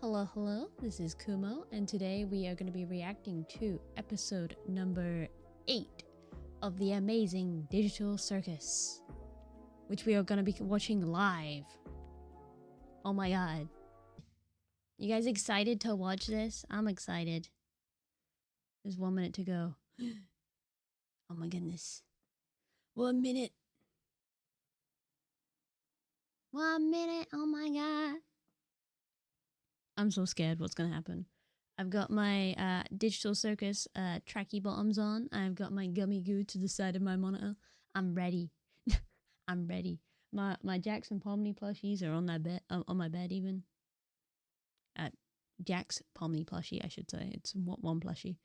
Hello, hello, this is Kumo, and today we are going to be reacting to episode number 8 of the Amazing Digital Circus, which we are going to be watching live. Oh my god. You guys excited to watch this? I'm excited. There's 1 minute to go. Oh my goodness. 1 minute. 1 minute, oh my god. I'm so scared what's gonna happen. I've got my Digital Circus tracky bottoms on. I've got my gummy goo to the side of my monitor. I'm ready. I'm ready. My Jackson Pomni plushies are on that bed, on my bed even. Jack's Pomni plushie, I should say. It's one plushie.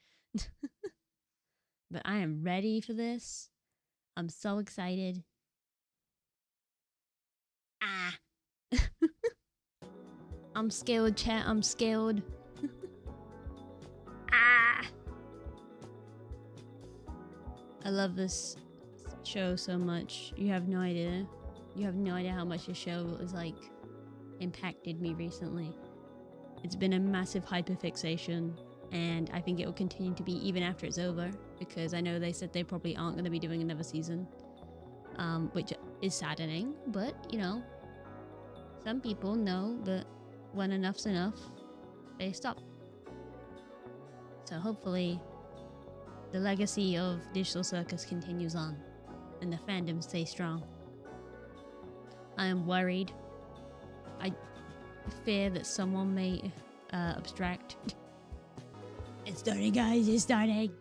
But I am ready for this. I'm so excited. Ah. I'm scared, chat. I'm scared. Ah. I love this show so much. You have no idea. You have no idea how much this show has like impacted me recently. It's been a massive hyperfixation, and I think it will continue to be even after it's over, because I know they said they probably aren't going to be doing another season, which is saddening, but you know, some people know that when enough's enough, they stop. So hopefully the legacy of Digital Circus continues on and the fandom stays strong. I am worried. I fear that someone may abstract. It's starting, guys. It's starting.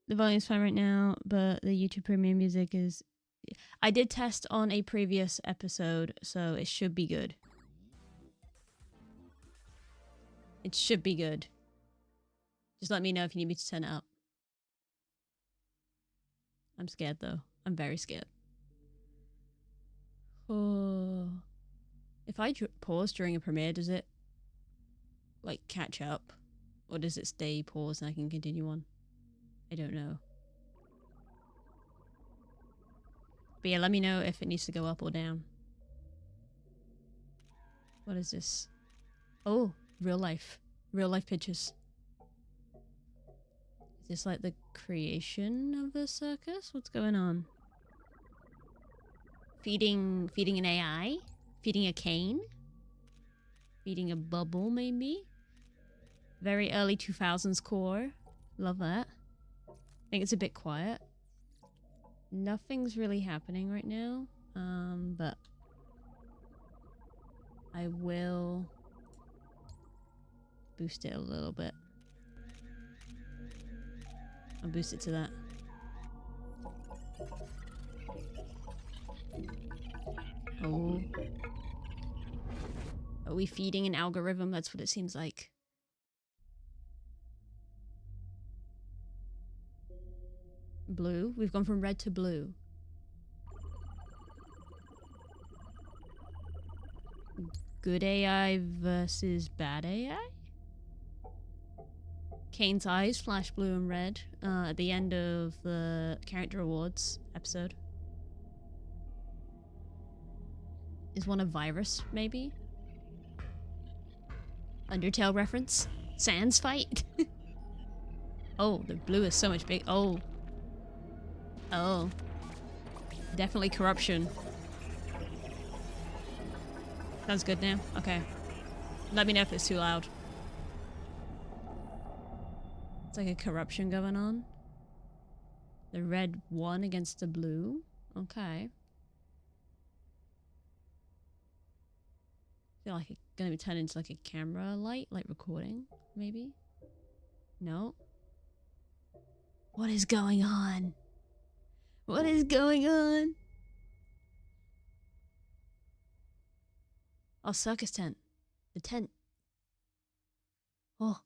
The volume's fine right now, but the YouTube Premium music is... I did test on a previous episode, so it should be good. It should be good. Just let me know if you need me to turn it up. I'm scared, though. I'm very scared. Oh. If I pause during a premiere, does it, like, catch up? Or does it stay paused and I can continue on? I don't know. But yeah, let me know if it needs to go up or down. What is this? Oh, real life. Real life pictures. Is this like the creation of the circus? What's going on? Feeding an AI? Feeding a cane? Feeding a bubble, maybe? Very early 2000s core. Love that. I think it's a bit quiet. Nothing's really happening right now, but I will boost it a little bit. I'll boost it to that. Oh. Are we feeding an algorithm? That's what it seems like. Blue? We've gone from red to blue. Good AI versus bad AI? Kane's eyes flash blue and red at the end of the character awards episode. Is one a virus, maybe? Undertale reference? Sans fight? Oh, the blue is so much big. Oh. Oh. Definitely corruption. Sounds good now? Okay. Let me know if it's too loud. It's like a corruption going on. The red won against the blue. Okay. I feel like it's gonna be turned into like a camera light, like recording, maybe? No? What is going on? What is going on? Oh, circus tent. The tent. Oh.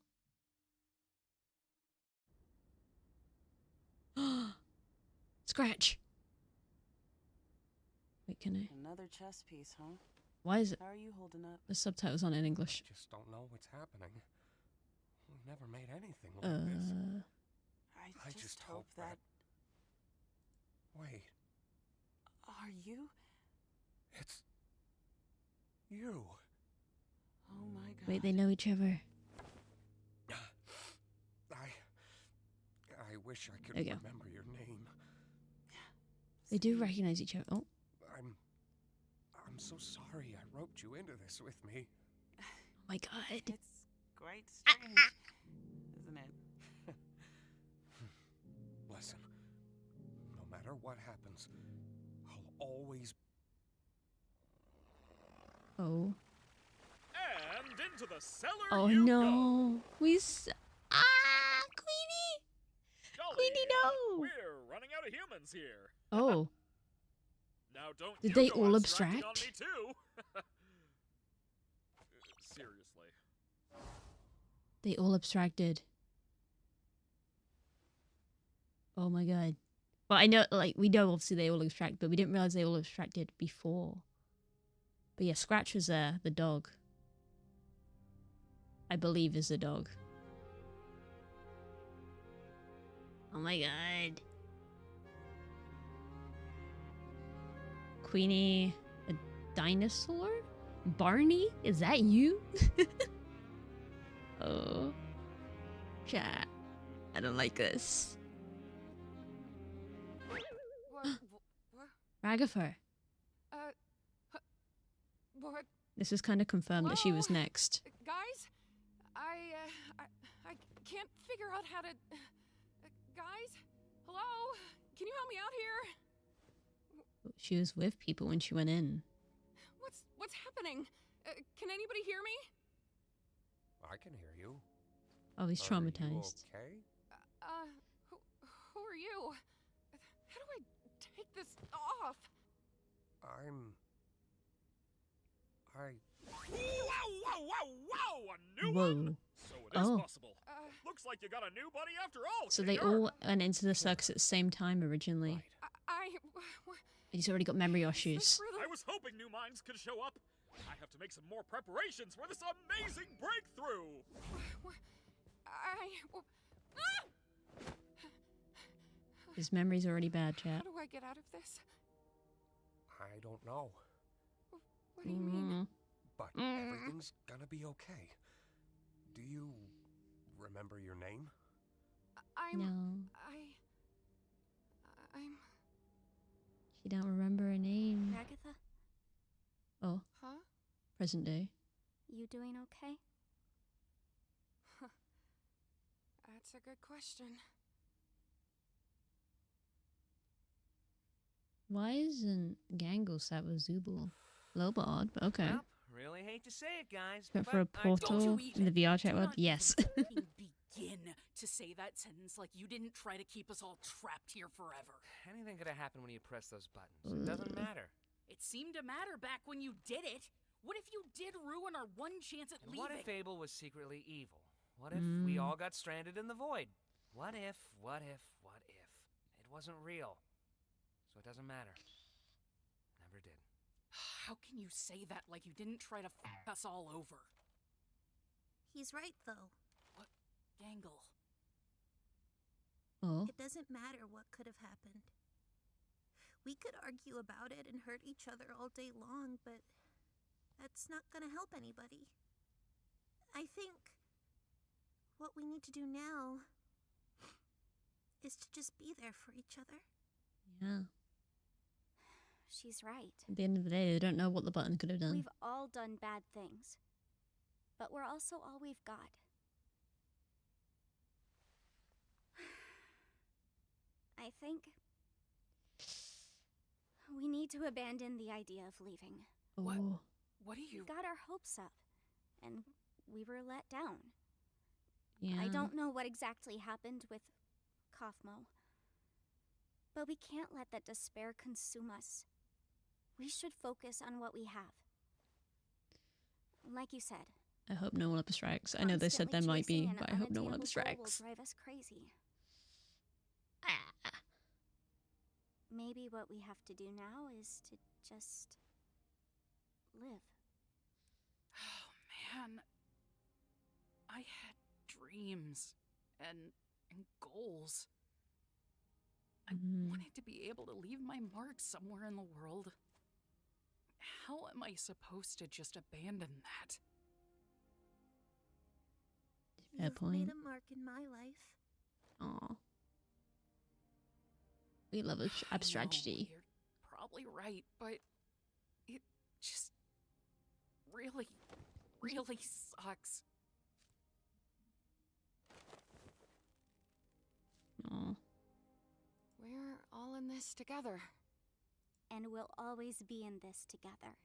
Scratch. Wait, can I? Another chess piece, huh? Why is it? How are you holding up? The subtitles on in English. Just don't know what's happening. We've never made anything like this. I just hope that... Wait. Are you? It's... you. Wait, they know each other. I wish I could There we go. remember your name. They do recognize each other. Oh, I'm so sorry I roped you into this with me. oh my god. It's quite strange, isn't it? Listen, no matter what happens, I'll always... Oh. And into the cellar Oh you no. go. Queenie! Golly, Queenie, no! We're running out of humans here. Oh. Now don't Did you they go all abstracting on abstract? me too. Seriously. They all abstracted. Oh my god. Well, I know, like, we know obviously they all abstract, but we didn't realize they all abstracted before. But yeah, Scratch was there, the dog. I believe is the dog. Oh my god. Queenie, a dinosaur? Barney? Is that you? Oh. Chat. I don't like this. What? Ragapher. What? This is kind of confirmed that she was Hello? next. Guys? I can't figure out how to... guys? Hello? Can you help me out here? She was with people when she went in. What's happening? Can anybody hear me? I can hear you. Oh, he's Are you traumatized. okay? Who are you? How do I take this off? Wow! A new Whoa. one? So it is Oh. possible. Looks like you got a new buddy after all. So they Junior. all went into the circus at the same time originally. Right. He's already got memory issues. I was hoping new minds could show up. I have to make some more preparations for this amazing breakthrough. His memory's already bad, chat. How do I get out of this? I don't know, What do you mean? but everything's gonna be okay. Do you remember your name? No, I'm... she don't remember her name. Agatha, Oh, Huh? present day. you doing okay? That's a good question. Why isn't Gangle sat with Zooble? A little bit odd, but okay. Well, really hate to say it, guys. But but for a I portal told in the VR chat Do world, not yes. even begin to say that sentence like you didn't try to keep us all trapped here forever. Anything could have happened when you press those buttons. It doesn't matter. It seemed to matter back when you did it. What if you did ruin our one chance at And leaving? what if Abel was secretly evil? What if we all got stranded in the void? What if it wasn't real? So it doesn't matter. Never did. How can you say that like you didn't try to f us all over? He's right, though. What? Gangle. Oh, It doesn't matter what could have happened. We could argue about it and hurt each other all day long, but that's not gonna help anybody. I think what we need to do now is to just be there for each other. yeah. She's right. At the end of the day, they don't know what the button could have done. We've all done bad things, but we're also all we've got. I think we need to abandon the idea of leaving. What? Oh, What do you... We got our hopes up, and we were let down. yeah. I don't know what exactly happened with Kaufmo, but we can't let that despair consume us. We should focus on what we have. Like you said, I hope no one abstracts. I know they said there constantly might be, chasing an but I hope no one unattainable goal abstracts. will drive us crazy. Ah. Maybe what we have to do now is to just live. Oh, man. I had dreams and goals. I wanted to be able to leave my mark somewhere in the world. How am I supposed to just abandon that? Fair You've point. made a mark in my life. Aw. We love I know, abstractity. you're probably right, but it just really, really sucks. Aw. We're all in this together. And we'll always be in this together.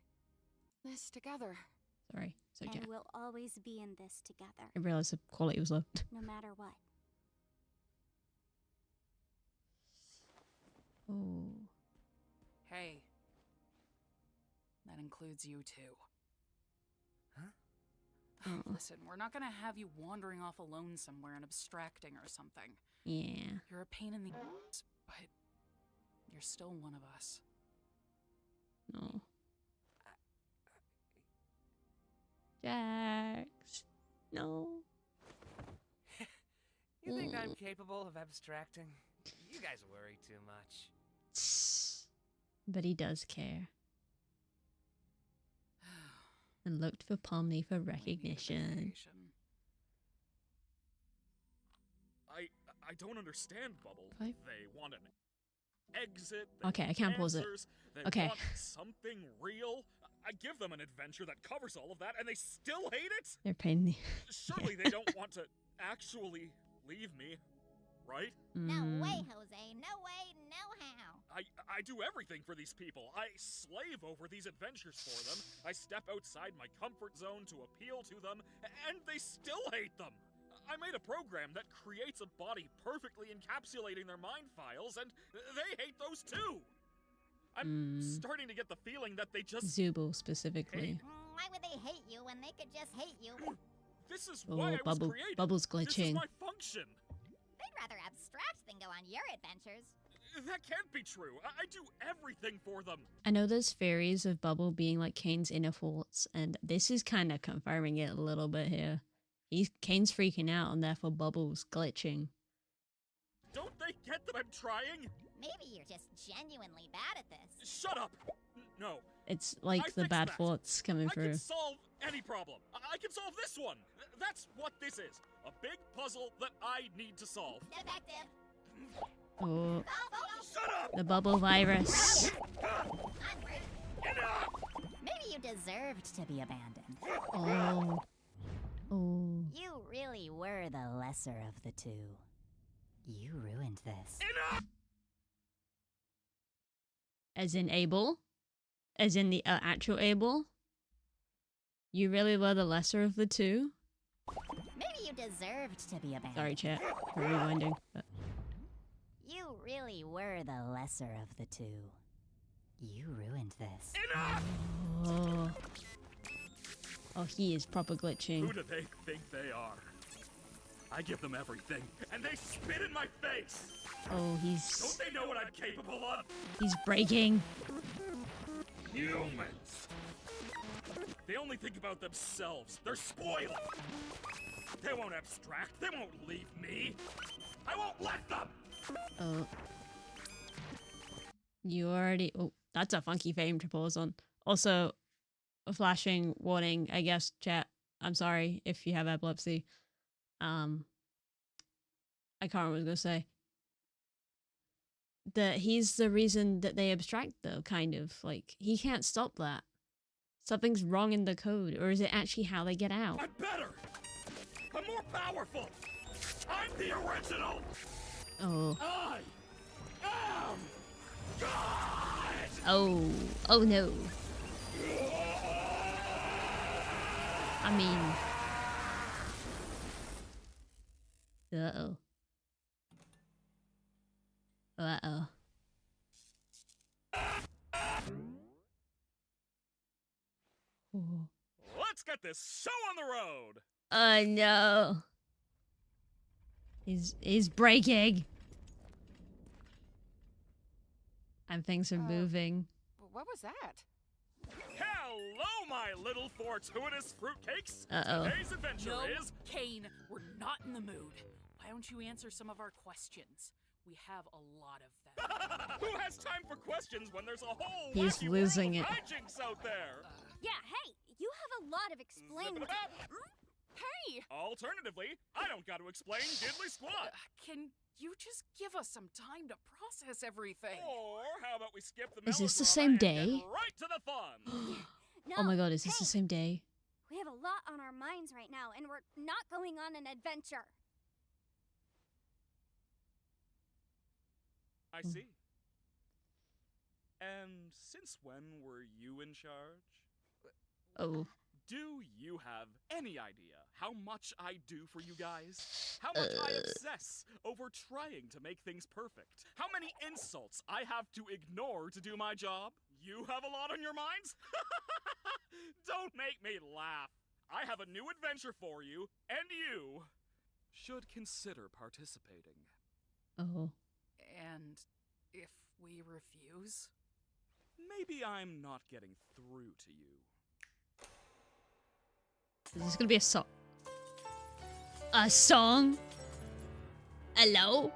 This together. Sorry. So And yeah. we'll always be in this together, I realized the quality was low. no matter what. Oh. Hey. That includes you too. Oh. Listen, we're not gonna have you wandering off alone somewhere and abstracting or something. Yeah. You're a pain in the ass, but you're still one of us. No. Jax. No. You think I'm capable of abstracting? You guys worry too much. But he does care. And looked for Pomni for We need a recognition. vacation. I don't understand, Bubble. Five. They want an exit. They Okay, I want can't pause it. answers, They Okay. want something real. I give them an adventure that covers all of that, and they still hate it? They're paying the. Surely they don't want to actually leave me, right? No way, Jose. No way, no how. I do everything for these people. I slave over these adventures for them. I step outside my comfort zone to appeal to them, and they still hate them. I made a program that creates a body perfectly encapsulating their mind files, and they hate those too. I'm starting to get the feeling that they just Zubul specifically. Why would they hate you when they could just hate you? This is Oh, why I was bubble, created. Bubble's This is glitching. my function. They'd rather abstract than go on your adventures. That can't be true. I do everything for them. I know there's theories of Bubble being like Kane's inner thoughts, and this is kind of confirming it a little bit here. Kane's freaking out, and therefore Bubble's glitching. Don't they get that I'm trying? Maybe you're just genuinely bad at this. Shut up. No. It's like I the fixed bad that. thoughts coming I through. can solve any problem. I can solve this one. That's what this is. A big puzzle that I need to solve. Defective. Oh, Shut up! the Bubble virus. Maybe you deserved to be abandoned. Oh. Oh. You really were the lesser of the two. You ruined this. As in Abel? As in the actual Abel? You really were the lesser of the two? Maybe you deserved to be abandoned. Sorry, chat, for rewinding. But You really were the lesser of the two. You ruined this. oh. Oh, he is proper glitching. Who do they think they are? I give them everything, and they spit in my face! Oh, Don't he's they know what I'm capable of? breaking. Humans! They only think about themselves. They're spoiled! They won't abstract. They won't leave me. I won't let them! Oh. You already... Oh, that's a funky frame to pause on. Also, a flashing warning, I guess, chat. I'm sorry if you have epilepsy. I can't remember what I was going to say. That he's the reason that they abstract, though, kind of. Like, he can't stop that. Something's wrong in the code, or is it actually how they get out? I'm better! I'm more powerful! I'm the original! Oh. I am God! Oh. Oh, no. I mean... Uh-oh. Uh-oh. Oh. Let's get this show on the road! Oh no. He's breaking. And things are moving. What was that? Hello, my little fortuitous fruitcakes! Uh-oh. Today's adventure No, is... Kane, we're not in the mood. Why don't you answer some of our questions? We have a lot of them. Who has time for questions when there's a whole He's wacky losing world it. of hijinks out there? Yeah, hey, you have a lot of explaining to do. Hey! me! Alternatively, I don't got to explain diddly squat. Can you just give us some time to process everything? Or how about we skip the Is this the melodrama same and day? get right to the fun? No, Oh my god, is this the hey, same day? We have a lot on our minds right now, and we're not going on an adventure. I see. And since when were you in charge? Oh. Do you have any idea how much I do for you guys? How much I obsess over trying to make things perfect? How many insults I have to ignore to do my job? You have a lot on your minds? Don't make me laugh. I have a new adventure for you, and you should consider participating. Oh. And if we refuse? Maybe I'm not getting through to you. Is this gonna be a song? A song? Hello?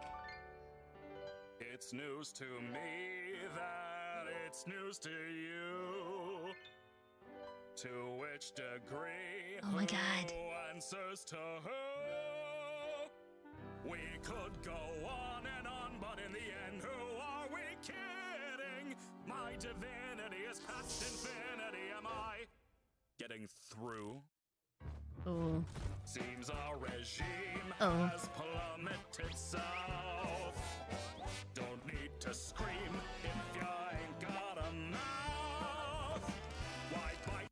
It's news to me that it's news to you. To which degree? Oh my god. Who answers to who? We could go on and on, but in the end, who are we kidding? My divinity is past infinity. Am I getting through? Oh. Seems our regime Oh. has plummeted south. Don't need to scream if you ain't got a mouth. Why bite?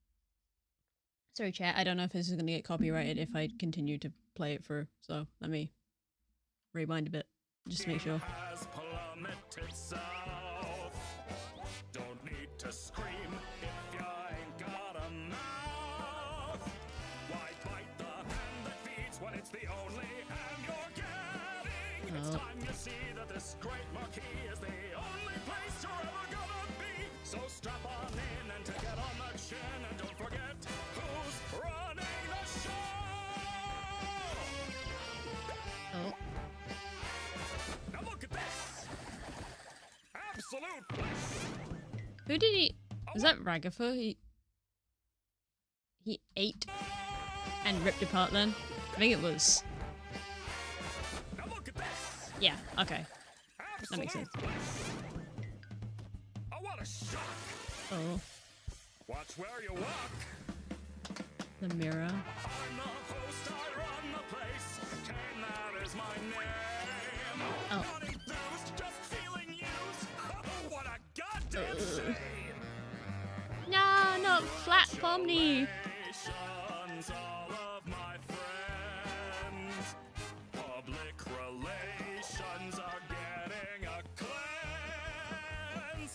Sorry, chat. I don't know if this is gonna get copyrighted if I continue to play it through. So let me rewind a bit, just to make sure. Has plummeted south. Don't need to scream if you ain't got a mouth. Why bite the hand that feeds when it's the only hand you're getting? It's time you see that this great marquee is the only place you're ever gonna be. So strap on in and take it on the chin, and don't forget who's running the show. Oh. Now look at this. Absolute bliss. Who did he? Was that Ragafer? He ate and ripped apart then? I think it was. Now look at this. Yeah, okay. That makes sense. Oh, what a shock! Oh. Watch where you walk. The mirror. I'm the host, I run the place. Kane, that is my name. Oh. Not enthused, just feeling used. Oh, what a goddamn shame! No, not flat pomni. Relations, all of my friends. Public relations are getting a cleanse.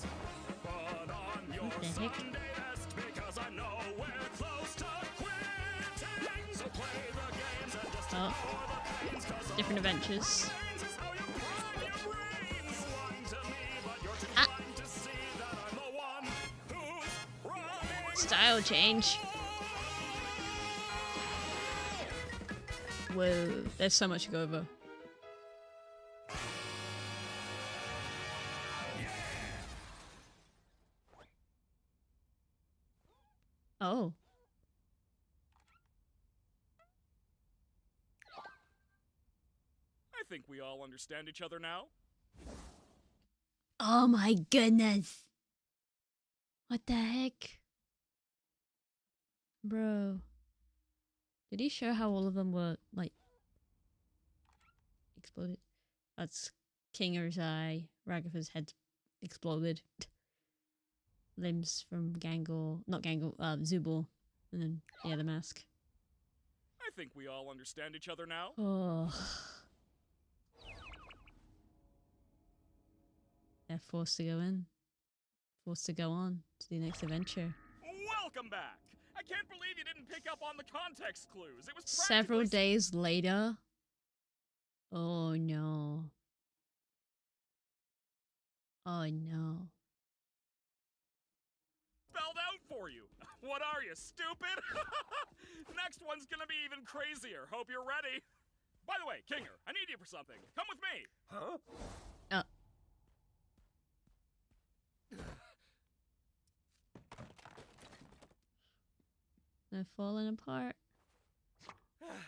Put on your What the heck? Sunday best because I know we're close to quitting. So play the games and just Oh. ignore the pains, 'cause Different adventures. brains is how you prime your brains. One to me, but you're too Ah. blind to see that I'm the one who's running. Style change. Whoa, there's so much to go over. Oh. I think we all understand each other now. Oh my goodness. What the heck? Bro. Did he show how all of them were, like, exploded? That's Kinger's eye. Ragafer's head exploded. Limbs from Gangle. Not Gangle, Zubul. And then, yeah, the mask. I think we all understand each other now. Oh. They're forced to go in. Forced to go on to the next adventure. Welcome back. I can't believe you didn't pick up on the context clues. It was Several practically days later. Oh no. Oh no. spelled out for you. What are you, stupid? Next one's gonna be even crazier. Hope you're ready. By the way, Kinger, I need you for something. Come with me. Huh? They're falling apart.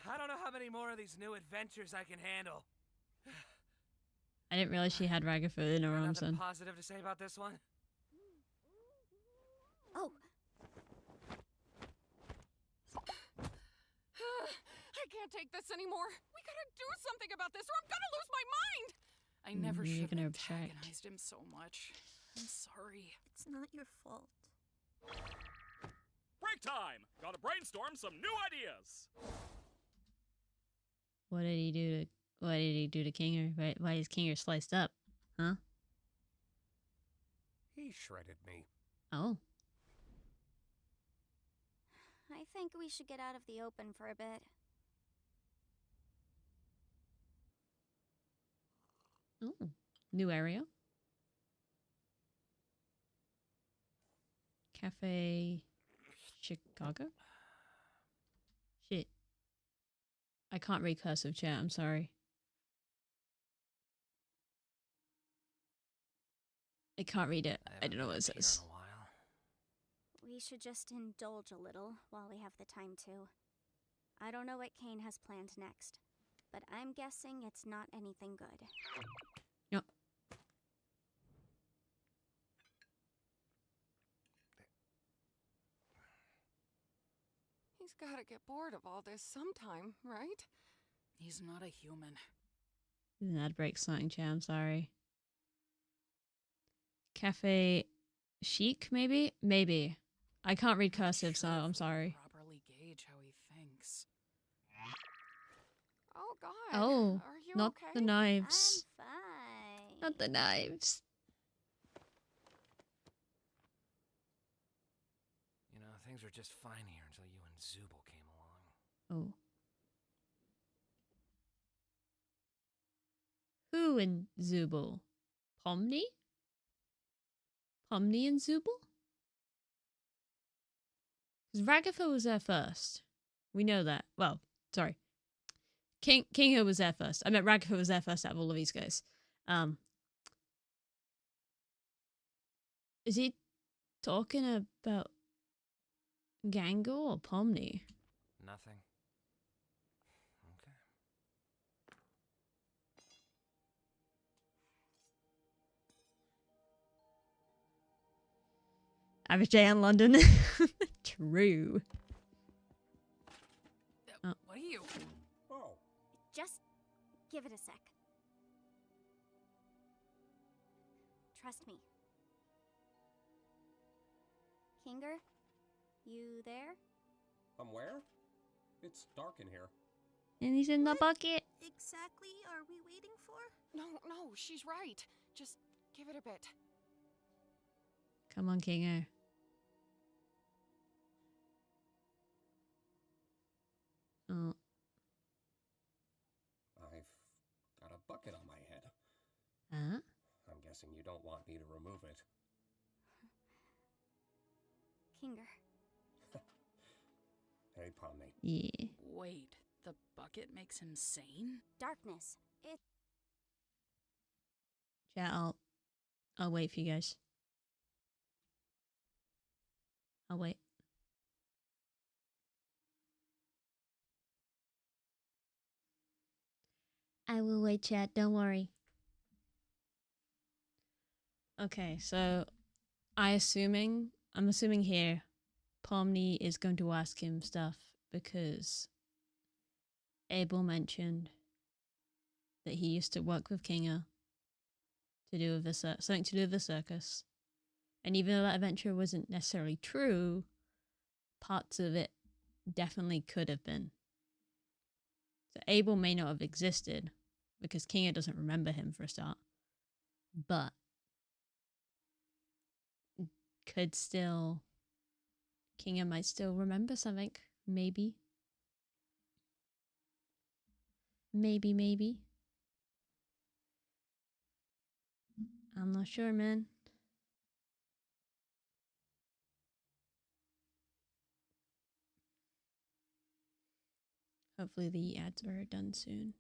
I many more of these new adventures I can handle. I didn't realize she had Ragafood in her arms Nothing then. positive to say about this one? Oh, I can't take this anymore. We gotta do something about this or I'm gonna lose my mind! I never You're should gonna have abstract. antagonized him so much. I'm sorry. It's not your fault. Break time! Gotta brainstorm some new ideas! What did he do to Kinger? Why is Kinger sliced up? Huh? He shredded me. Oh. I think we should get out of the open for a bit. Oh. New area. Cafe Chicago? Shit. I can't read cursive chat, I'm sorry. I can't read it. I don't know what it says. In a while. We should just indulge a little while we have the time to. I don't know what Kane has planned next, but I'm guessing it's not anything good. Yep. He's gotta get bored of all this sometime, right? He's not a human. That breaks something, chat, I'm sorry. Cafe Chic, maybe? Maybe. I can't read cursive, so I'm sorry. Properly gauge how he thinks. Oh God. Oh, Are you not okay? the knives. I'm fine. Not the knives. You know, things were just fine here until you and Zubul came along. Oh. Who and Zubul? Pomni? Pomni and Zubul? Because Ragatha was there first. We know that. Well, sorry. Kingo was there first. I meant Ragatha was there first out of all of these guys. Is he talking about Gango or Pomni? Nothing. Okay. Average day in London. True. What are you? Oh, Just give it a sec. Trust me. Kinger, you there? I'm where? It's dark in here. And he's in the What bucket. exactly are we waiting for? No, she's right. Just give it a bit. Come on, Kingo. Oh. I've got a bucket on my head. Huh? I'm guessing you don't want me to remove it. Kinger. Hey, Pomni. Yeah. Wait, the bucket makes him sane? Darkness. It. Chat, I'll wait for you guys. I'll wait. I will wait, chat. Don't worry. Okay, so I'm assuming here, Pomni is going to ask him stuff because Abel mentioned that he used to work with Kinga to do with something to do with the circus. And even though that adventure wasn't necessarily true, parts of it definitely could have been. So Abel may not have existed because Kinga doesn't remember him for a start, but Kinga might still remember something. Maybe. Maybe. I'm not sure, man. Hopefully the ads are done soon.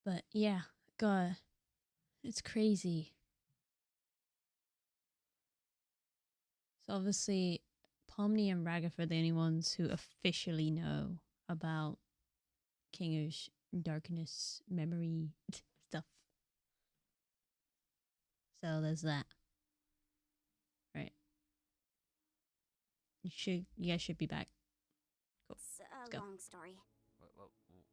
But yeah, God, it's crazy. So obviously, Pomni and Ragath are the only ones who officially know about Kinger's darkness memory stuff. So there's that. Right. You guys should be back. Cool. It's Let's a go. long story.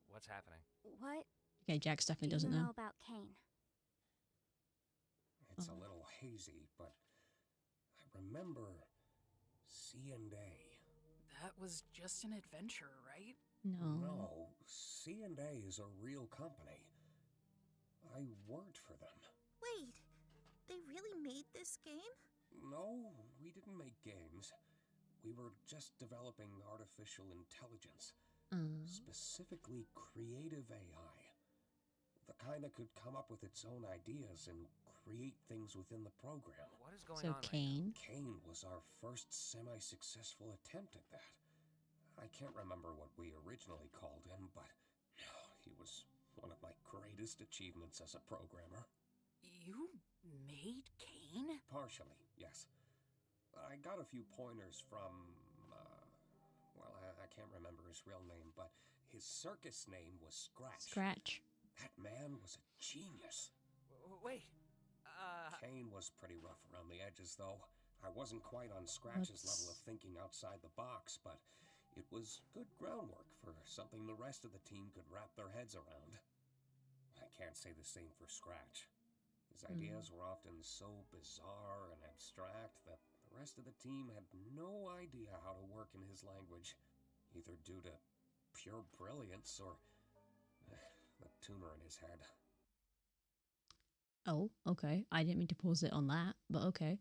What's happening? What Okay, Jax do definitely you doesn't know know. about Kane? It's a little hazy, but I remember C&A. That was just an adventure, right? No. No, C&A is a real company. I worked for them. Wait, they really made this game? No, we didn't make games. We were just developing artificial intelligence. Specifically creative AI. The kind that could come up with its own ideas and create things within the program. What is going So on Kane. Kane was our first semi-successful attempt at that. I can't remember what we originally called him, but he was one of my greatest achievements as a programmer. You made Kane? Partially, yes. I got a few pointers from, well, I can't remember his real name, but his circus name was Scratch. Scratch. That man was a genius. Wait. Kane was pretty rough around the edges, though. I wasn't quite on Scratch's level of thinking outside the box, but it was good groundwork for something the rest of the team could wrap their heads around. I can't say the same for Scratch. His ideas were often so bizarre and abstract that the rest of the team had no idea how to work in his language, either due to pure brilliance or the tumor in his head. Oh, okay. I didn't mean to pause it on that, but okay.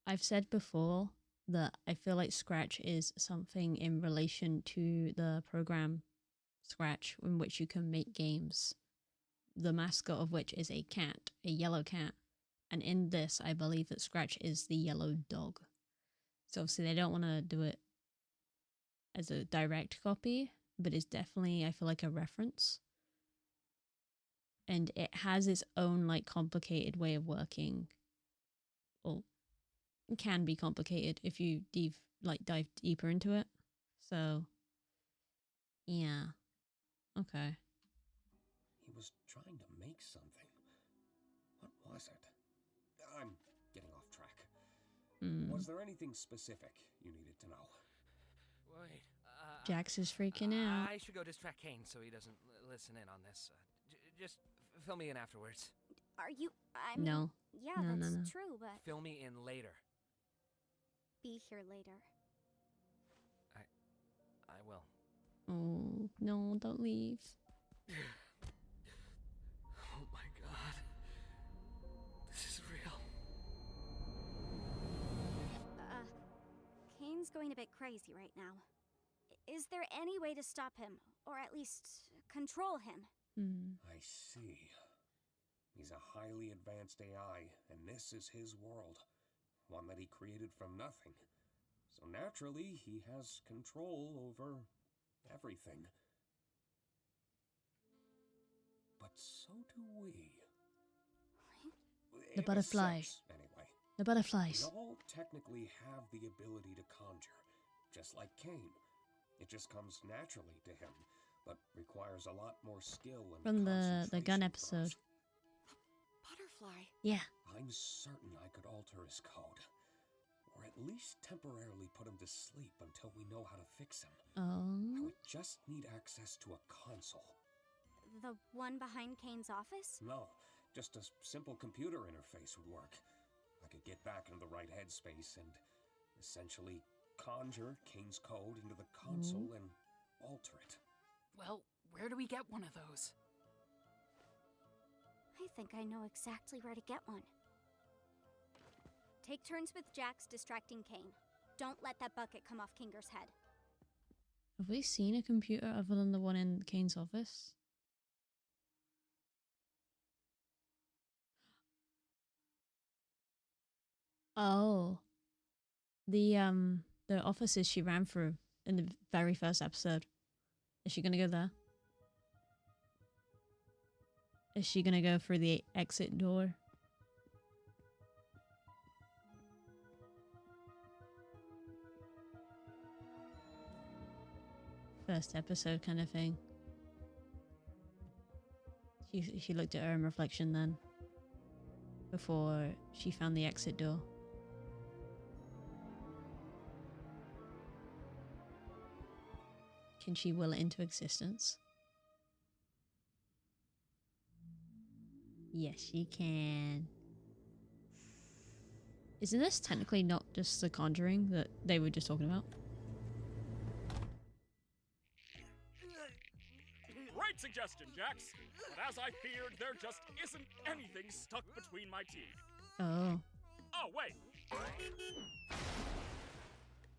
I've said before that I feel like Scratch is something in relation to the program Scratch, in which you can make games. The mascot of which is a cat, a yellow cat. And in this, I believe that Scratch is the yellow dog. So obviously they don't want to do it as a direct copy, but it's definitely, I feel like, a reference. And it has its own like complicated way of working. Well, it can be complicated if you dive deeper into it. So yeah. Okay. He was trying to make something. What was it? I'm getting off track. Was there anything specific you needed to know? Wait. Jax is freaking out. I should go distract Kane so he doesn't listen in on this. Just fill me in afterwards. Are you? I mean, No. yeah, No, that's no. true, but Fill me in later. be here later. I will. Oh, no, don't leave. Oh my god. This is real. Kane's going a bit crazy right now. Is there any way to stop him, or at least control him? I see. He's a highly advanced AI, and this is his world. One that he created from nothing. So naturally, he has control over everything. But so do we. The In a butterfly. sense, anyway. The butterflies. We all technically have the ability to conjure, just like Kane. It just comes naturally to him, but requires a lot more skill and From the gun concentration episode. from us. Butterfly. Yeah. I'm certain I could alter his code, or at least temporarily put him to sleep until we know how to fix him. I Oh. would just need access to a console. The one behind Kane's office? No, just a simple computer interface would work. I could get back into the right headspace and essentially conjure Kane's code into the console and alter it. Well, where do we get one of those? I think I know exactly where to get one. Take turns with Jax distracting Kane. Don't let that bucket come off Kinger's head. Have we seen a computer other than the one in Kane's office? Oh. The offices she ran through in the very first episode. Is she gonna go there? Is she gonna go through the exit door? first episode kind of thing. She looked at her own reflection then, before she found the exit door. Can she will it into existence? Yes, she can. Isn't this technically not just The Conjuring that they were just talking about? Great suggestion, Jax. But as I feared, there just isn't anything stuck between my teeth. Oh. Oh, wait.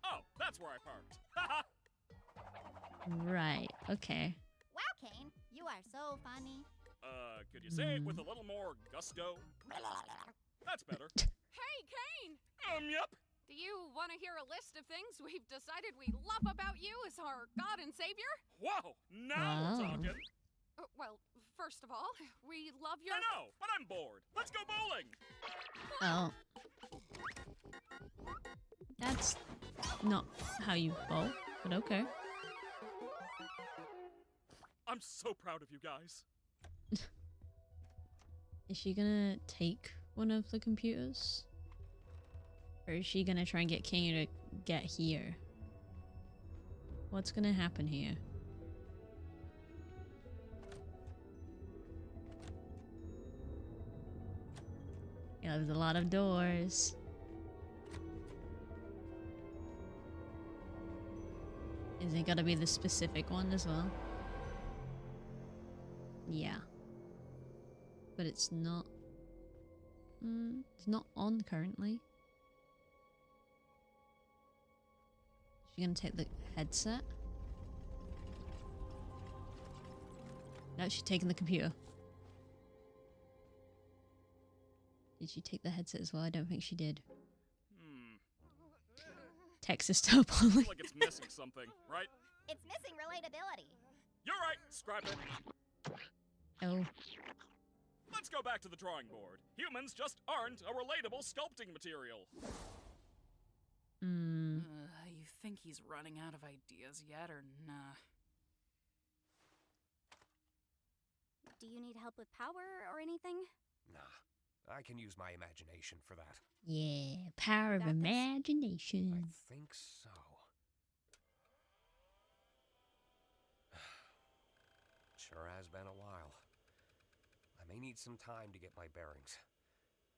Oh, that's where I parked. Haha. Right, okay. Wow, Kane, you are so funny. Could you say it with a little more gusto? That's better. Hey, Kane! Yep. Do you want to hear a list of things we've decided we love about you as our God and Savior? Whoa, now we're talking. Well, first of all, we love your... I know, but I'm bored. Let's go bowling. Oh. That's not how you bowl, but okay. I'm so proud of you guys. Is she gonna take one of the computers? Or is she gonna try and get King to get here? What's gonna happen here? Yeah, there's a lot of doors. Is it gotta be the specific one as well? Yeah. But it's not... it's not on currently. Is she gonna take the headset? No, she's taking the computer. Did she take the headset as well? I don't think she did. Text is still pulling. Looks like it's missing something, right? It's missing relatability. You're right. Scrap it. Oh. Let's go back to the drawing board. Humans just aren't a relatable sculpting material. You think he's running out of ideas yet, or nah? Do you need help with power or anything? Nah, I can use my imagination for that. Yeah, power of imagination. I think so. Sure has been a while. I may need some time to get my bearings.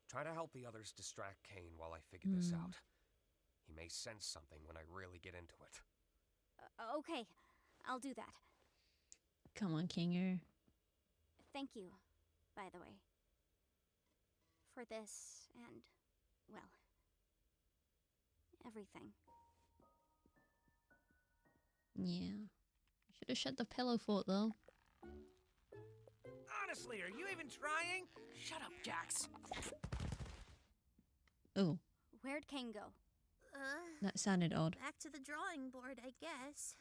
Try to help the others distract Kane while I figure this out. He may sense something when I really get into it. Okay, I'll do that. Come on, Kinger. Thank you, by the way. For this and, well, everything. Yeah. Should have shut the pillow fort though. Honestly, are you even trying? Shut up, Jax. Oh, Where'd Kane go? that sounded odd. Back to the drawing board, I guess.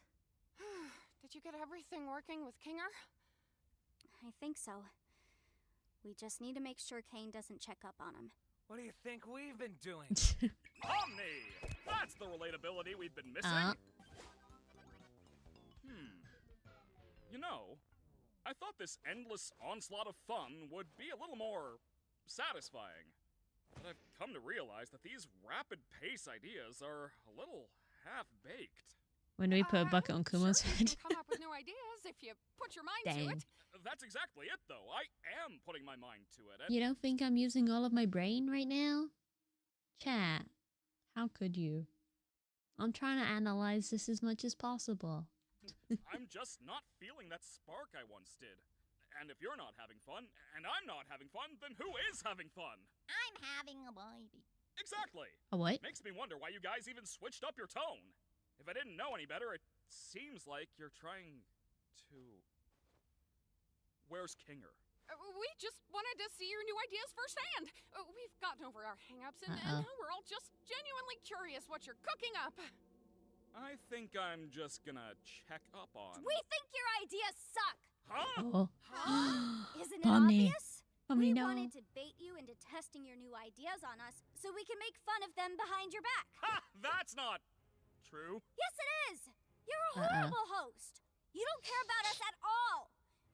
Did you get everything working with Kinger? I think so. We just need to make sure Kane doesn't check up on him. What do you think we've been doing? Omni! That's the relatability we've been missing. You know, I thought this endless onslaught of fun would be a little more satisfying. But I've come to realize that these rapid pace ideas are a little half-baked. When do we put a bucket on Kumo's Sure, you head? can come up with new ideas if you put your mind to Dang. it. That's exactly it, though. I am putting my mind to it. And You don't think I'm using all of my brain right now? Chat, how could you? I'm trying to analyze this as much as possible. I'm just not feeling that spark I once did. And if you're not having fun, and I'm not having fun, then who is having fun? I'm having a baby. Exactly. A what? Makes me wonder why you guys even switched up your tone. If I didn't know any better, it seems like you're trying to... Where's Kinger? We just wanted to see your new ideas firsthand. We've gotten over our hang-ups, and now we're all just genuinely curious what you're cooking up. I think I'm just gonna check up on... We think your ideas suck! Huh? Oh. Isn't it Omni. obvious? Omni, We no. wanted to bait you into testing your new ideas on us so we can make fun of them behind your back. Ha! That's not true. Yes, it is! You're a horrible host. You don't care about us at all.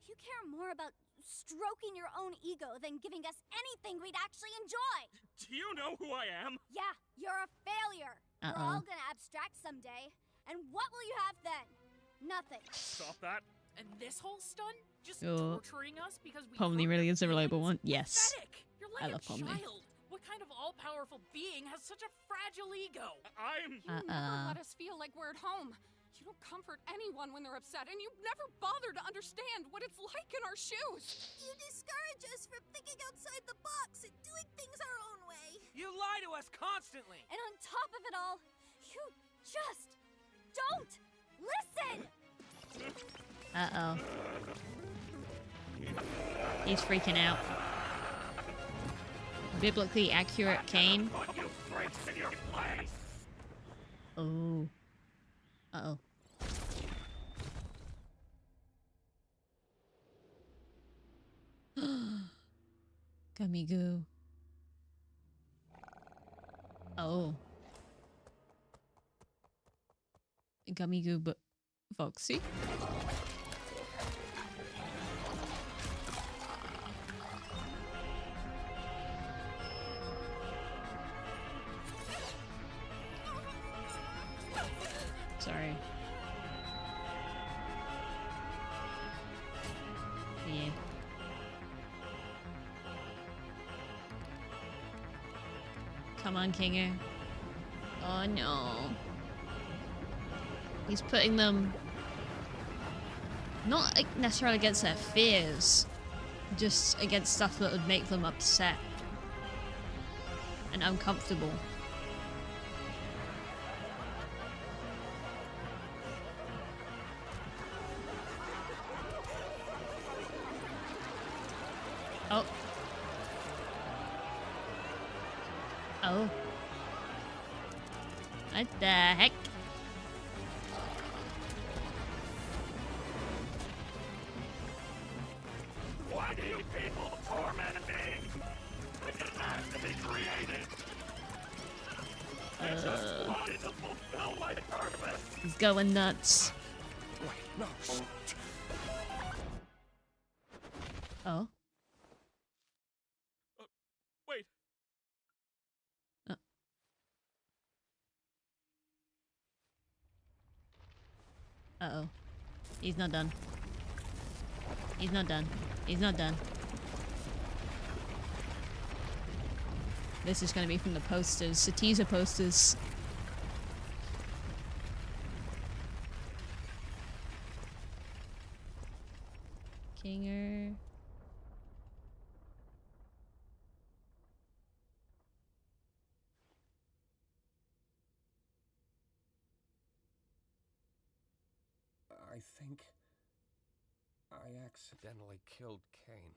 You care more about stroking your own ego than giving us anything we'd actually enjoy. Do you know who I am? Yeah, you're a failure. We're all gonna abstract someday. And what will you have then? Nothing. Stop that. And this whole stunt? Just Your torturing us because we Pomni hurt really your is a reliable one. feelings? Yes. Pathetic. You're like I a love Pomni. child. What kind of all-powerful being has such a fragile ego? I'm... You never let us feel like we're at home. You don't comfort anyone when they're upset, and you never bother to understand what it's like in our shoes. You discourage us from thinking outside the box and doing things our own way. You lie to us constantly. And on top of it all, you just don't listen. Uh-oh. He's freaking out. Biblically accurate Kane. Oh. Uh-oh. Gummy goo. Oh. Gummy goo, but Foxy? Sorry. Yeah. Come on, Kinger. Oh no. He's putting them not necessarily against their fears, just against stuff that would make them upset and uncomfortable. Oh. Oh. What the heck? Why do you people torment me? It didn't have to be created. I just wanted to fulfill my purpose. He's going nuts. Wait, no. Oh. Wait. Uh-oh. He's not done. He's not done. He's not done. This is going to be from the posters, the teaser posters. Kinger. I think I accidentally killed Kane.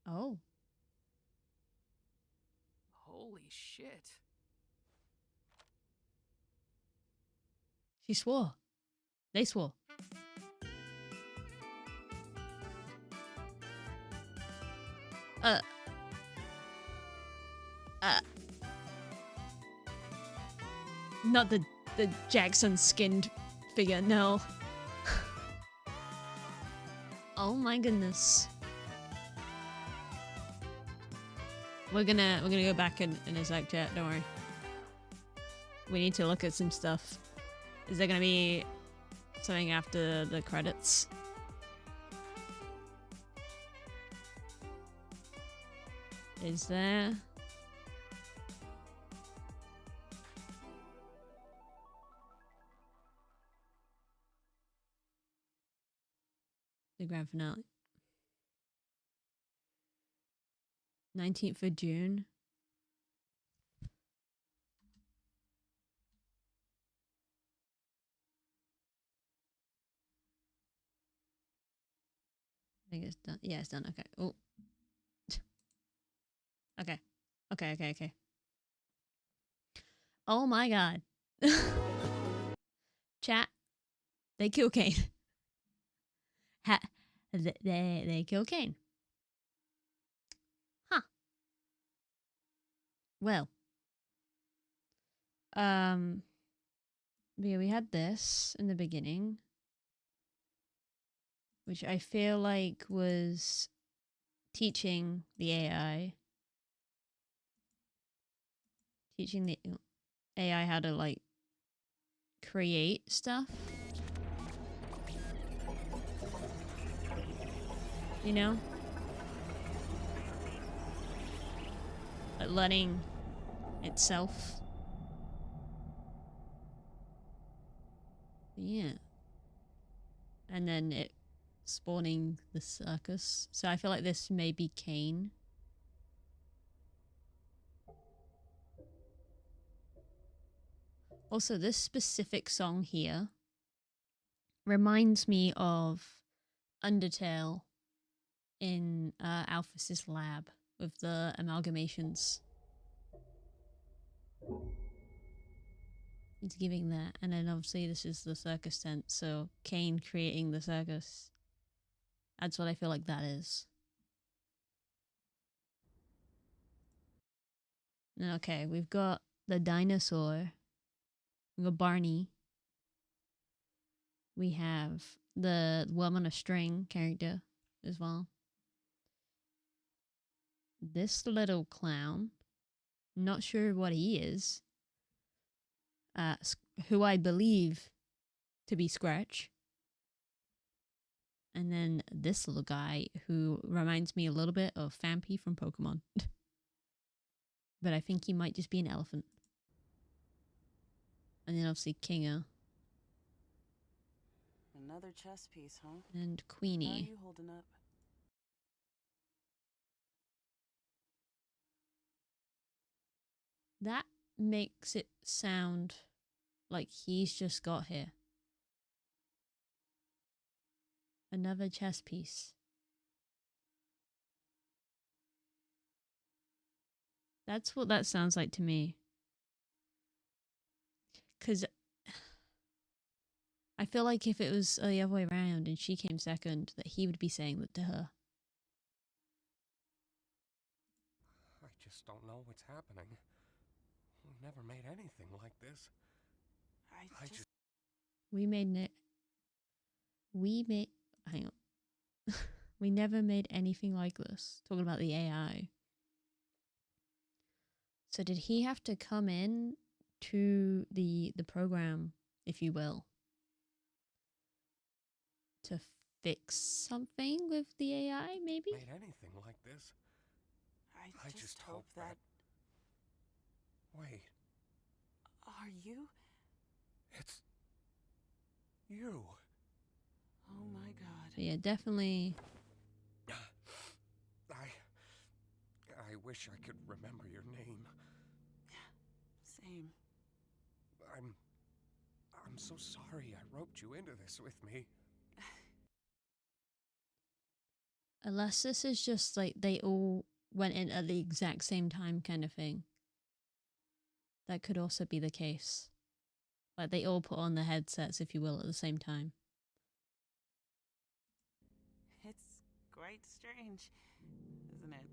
Oh. Holy shit. She swore. They swore. Not the Jackson skinned figure, no. Oh my goodness. We're gonna go back in a sec, chat, don't worry. We need to look at some stuff. Is there gonna be something after the credits? Is there? The grand finale. 19th of June. I think it's done. Yeah, it's done. Okay. Oh. Okay. Okay. Oh my god. Chat. They kill Kane. They kill Kane. Huh. Well. yeah, we had this in the beginning, which I feel like was teaching the AI. Teaching the AI how to like create stuff. You know? Like learning itself. Yeah. And then it spawning the circus. So I feel like this may be Cain. Also, this specific song here reminds me of Undertale in Alphys's lab with the amalgamations. It's giving that. And then obviously this is the circus tent, so Cain creating the circus. That's what I feel like that is. Okay, we've got the dinosaur. We've got Barney. We have the worm on a string character as well. This little clown. Not sure what he is. Who I believe to be Scratch. And then this little guy who reminds me a little bit of Fampy from Pokemon. But I think he might just be an elephant. And then obviously Kinga. Another chess piece, huh? And How are Queenie. you holding up? That makes it sound like he's just got here. Another chess piece. That's what that sounds like to me. Because I feel like if it was the other way around and she came second, that he would be saying that to her. I just don't know what's happening. We never made anything like this. I just... We made hang on. We never made anything like this. Talking about the AI. So did he have to come in to the program, if you will, to fix something with the AI, maybe? Made anything like this. I just hope that... Wait, Are you? it's... you. Oh my god. So yeah, definitely. I wish I could remember your name. Same. I'm so sorry I roped you into this with me. Unless this is just like they all went in at the exact same time kind of thing. That could also be the case. Like they all put on the headsets, if you will, at the same time. It's quite strange, isn't it?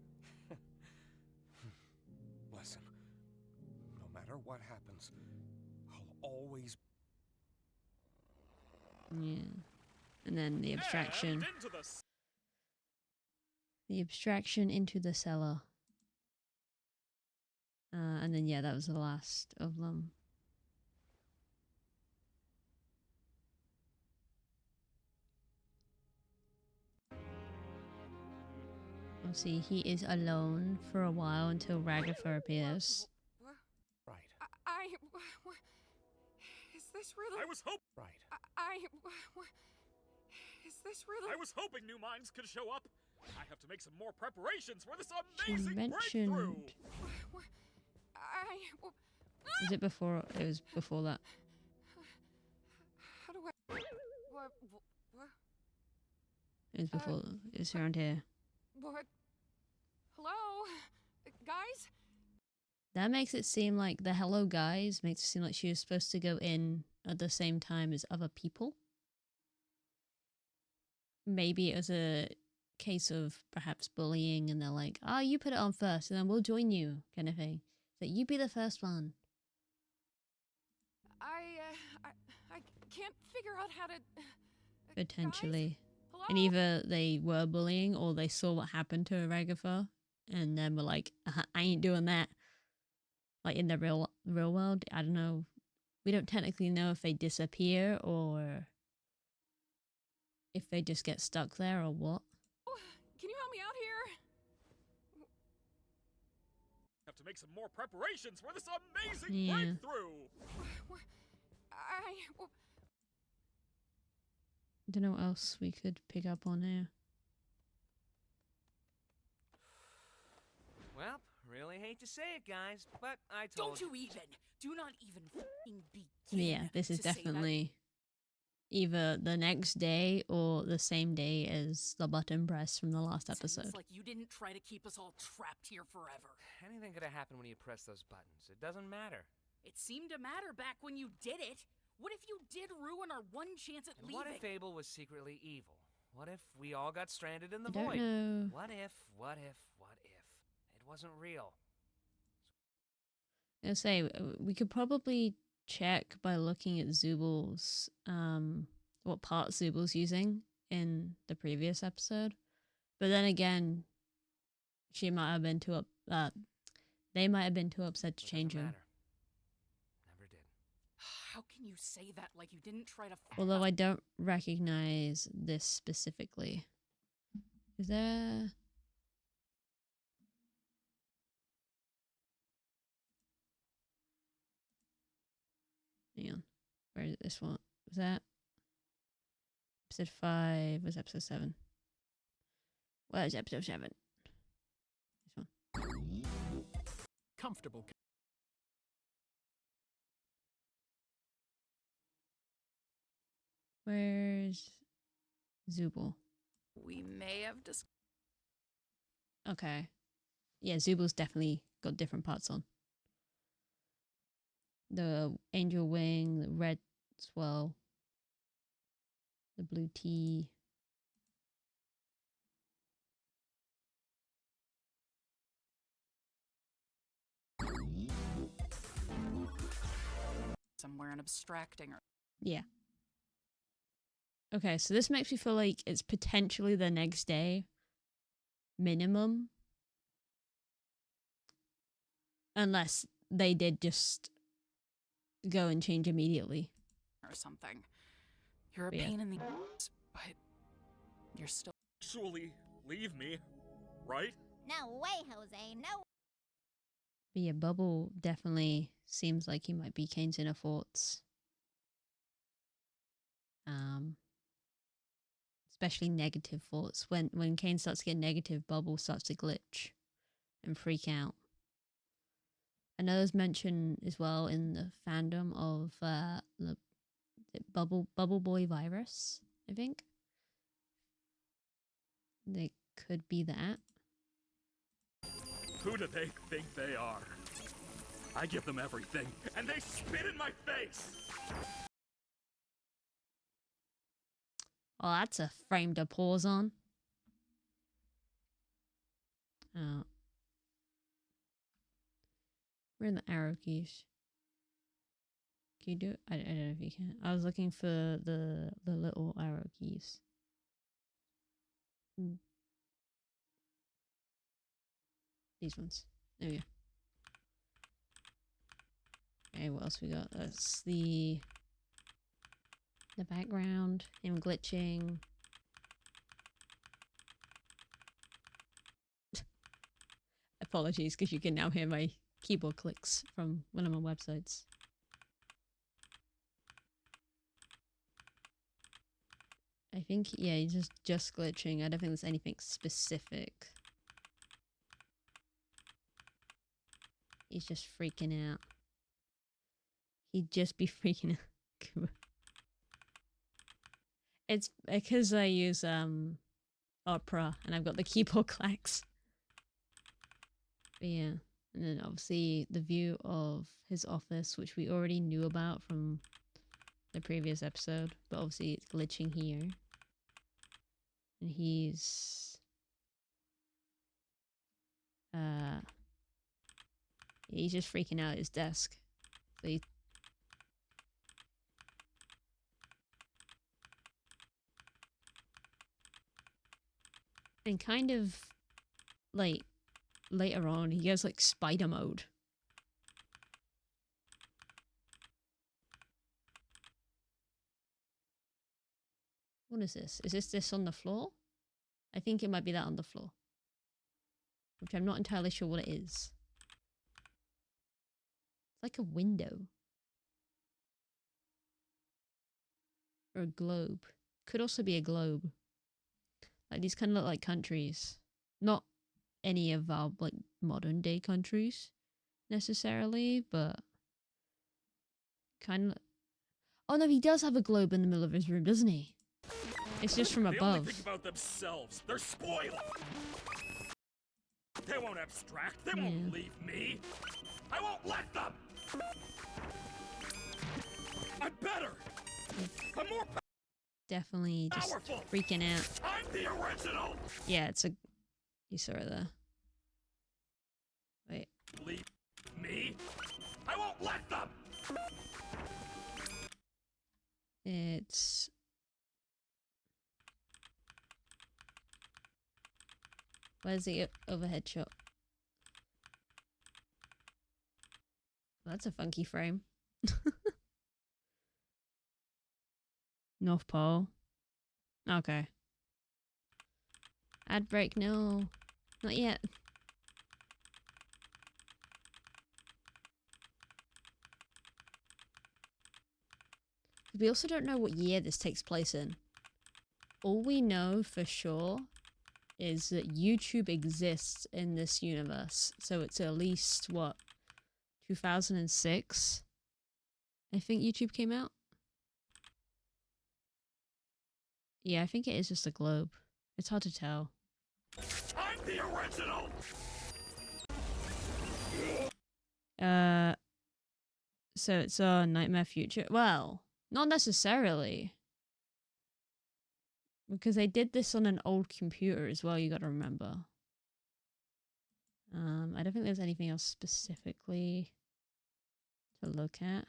Listen, no matter what happens, I'll always... Yeah. And then the abstraction. The abstraction into the cellar. And then yeah, that was the last of them. See, he is alone for a while until Ragnar appears. Right. Is this really? I was hoping. Right. Is this really? I was hoping new minds could show up. I have to make some more preparations for this She amazing breakthrough. mentioned... Is it before? It was before that. How do I? What? It was before. It was around here. What? Hello, guys. That makes it seem like the hello guys makes it seem like she was supposed to go in at the same time as other people. Maybe it was a case of perhaps bullying and they're like, oh, you put it on first and then we'll join you kind of thing. So you be the first one. can't figure out how to. Potentially. Hello? And either they were bullying or they saw what happened to Agatha and then were like, I ain't doing that. Like in the real world, I don't know. We don't technically know if they disappear or if they just get stuck there or what. Can you help me out here? Have to make some more preparations for this amazing Yeah. breakthrough. I don't know what else we could pick up on here. Well, really hate to say it, guys, but I told Don't you even. Do not even f***ing begin. Yeah, this is to say that. definitely either the next day or the same day as the button press from the last episode. Sounds like you didn't try to keep us all trapped here forever. Anything could have happened when you press those buttons. It doesn't matter. It seemed to matter back when you did it. What if you did ruin our one chance at And leaving? what if Abel was secretly evil? What if we all got stranded in the I don't void? know. What if it wasn't real? I was gonna say, we could probably check by looking at Zubal's, what part Zubal's using in the previous episode. But then again, she might have been too they might have been too upset to change him. Matter. Never did. How can you say that like you didn't try to... Although I don't recognize this specifically. Is there... Hang on. Where is this one? Was that episode 5? Was episode 7? Where's episode 7? This one. Comfortable. Where's Zubal? We may have Okay. Yeah, Zubal's definitely got different parts on. The angel wing, the red swell, the blue tea. somewhere and abstracting or... Yeah. Okay, so this makes me feel like it's potentially the next day. Minimum. Unless they did just go and change immediately. Or something. You're a Yeah. pain in the ass, but you're still... Actually, leave me, right? No way, Jose, no. But yeah, Bubble definitely seems like he might be Kane's inner thoughts. Especially negative thoughts. When Kane starts to get negative, Bubble starts to glitch and freak out. I know there's mention as well in the fandom of the Bubble Boy virus, I think. They could be that. Who do they think they are? I give them everything, and they spit in my face! Oh, that's a frame to pause on. Oh. Where are the arrow keys? Can you do it? I don't know if you can. I was looking for the little arrow keys. These ones. There we go. Okay, what else we got? That's the background, him glitching. Apologies, because you can now hear my keyboard clicks from one of my websites. I think, yeah, he's just glitching. I don't think there's anything specific. He's just freaking out. He'd just be freaking out. It's because I use Opera and I've got the keyboard clacks. But yeah, and then obviously the view of his office, which we already knew about from the previous episode, but obviously it's glitching here. And he's just freaking out at his desk. So And kind of like later on, he goes like spider mode. What is this? Is this on the floor? I think it might be that on the floor. Which I'm not entirely sure what it is. It's like a window. Or a globe. Could also be a globe. Like these kind of look like countries. Not any of our like modern day countries necessarily, but kind of. Oh no, he does have a globe in the middle of his room, doesn't he? It's just from They above. only think about themselves. They're spoiled. They won't abstract. They won't leave me. I won't let them. I'm better. I'm more Definitely just powerful. freaking out. I'm the original. Yeah, it's a. You saw it there. Wait. Leave me. I won't let them. It's. Where's the overhead shot? Well, that's a funky frame. North Pole. Okay. Ad break, no. Not yet. We also don't know what year this takes place in. All we know for sure is that YouTube exists in this universe. So it's at least, what, 2006? I think YouTube came out? Yeah, I think it is just a globe. It's hard to tell. I'm the original. So it's a nightmare future? Well, not necessarily. Because they did this on an old computer as well, you gotta remember. I don't think there's anything else specifically to look at.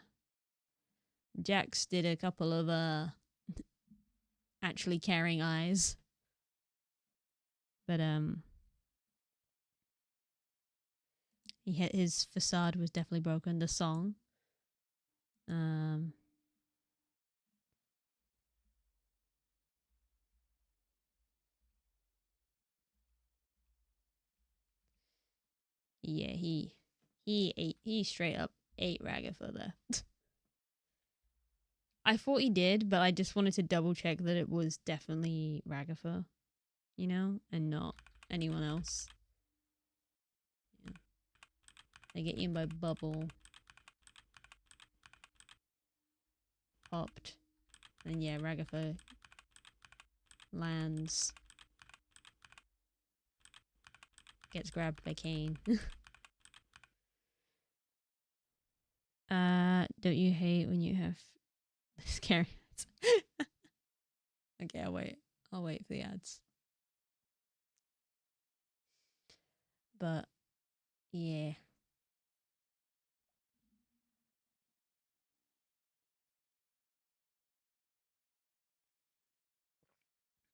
Jax did a couple of actually caring eyes. But his facade was definitely broken. The song. Yeah, he straight up ate Ragatha there. I thought he did, but I just wanted to double check that it was definitely Ragatha, you know, and not anyone else. Yeah. They get eaten by Bubble. Popped. And yeah, Ragatha lands. Gets grabbed by Kane. Don't you hate when you have scary ads? Okay, I'll wait. I'll wait for the ads. But yeah.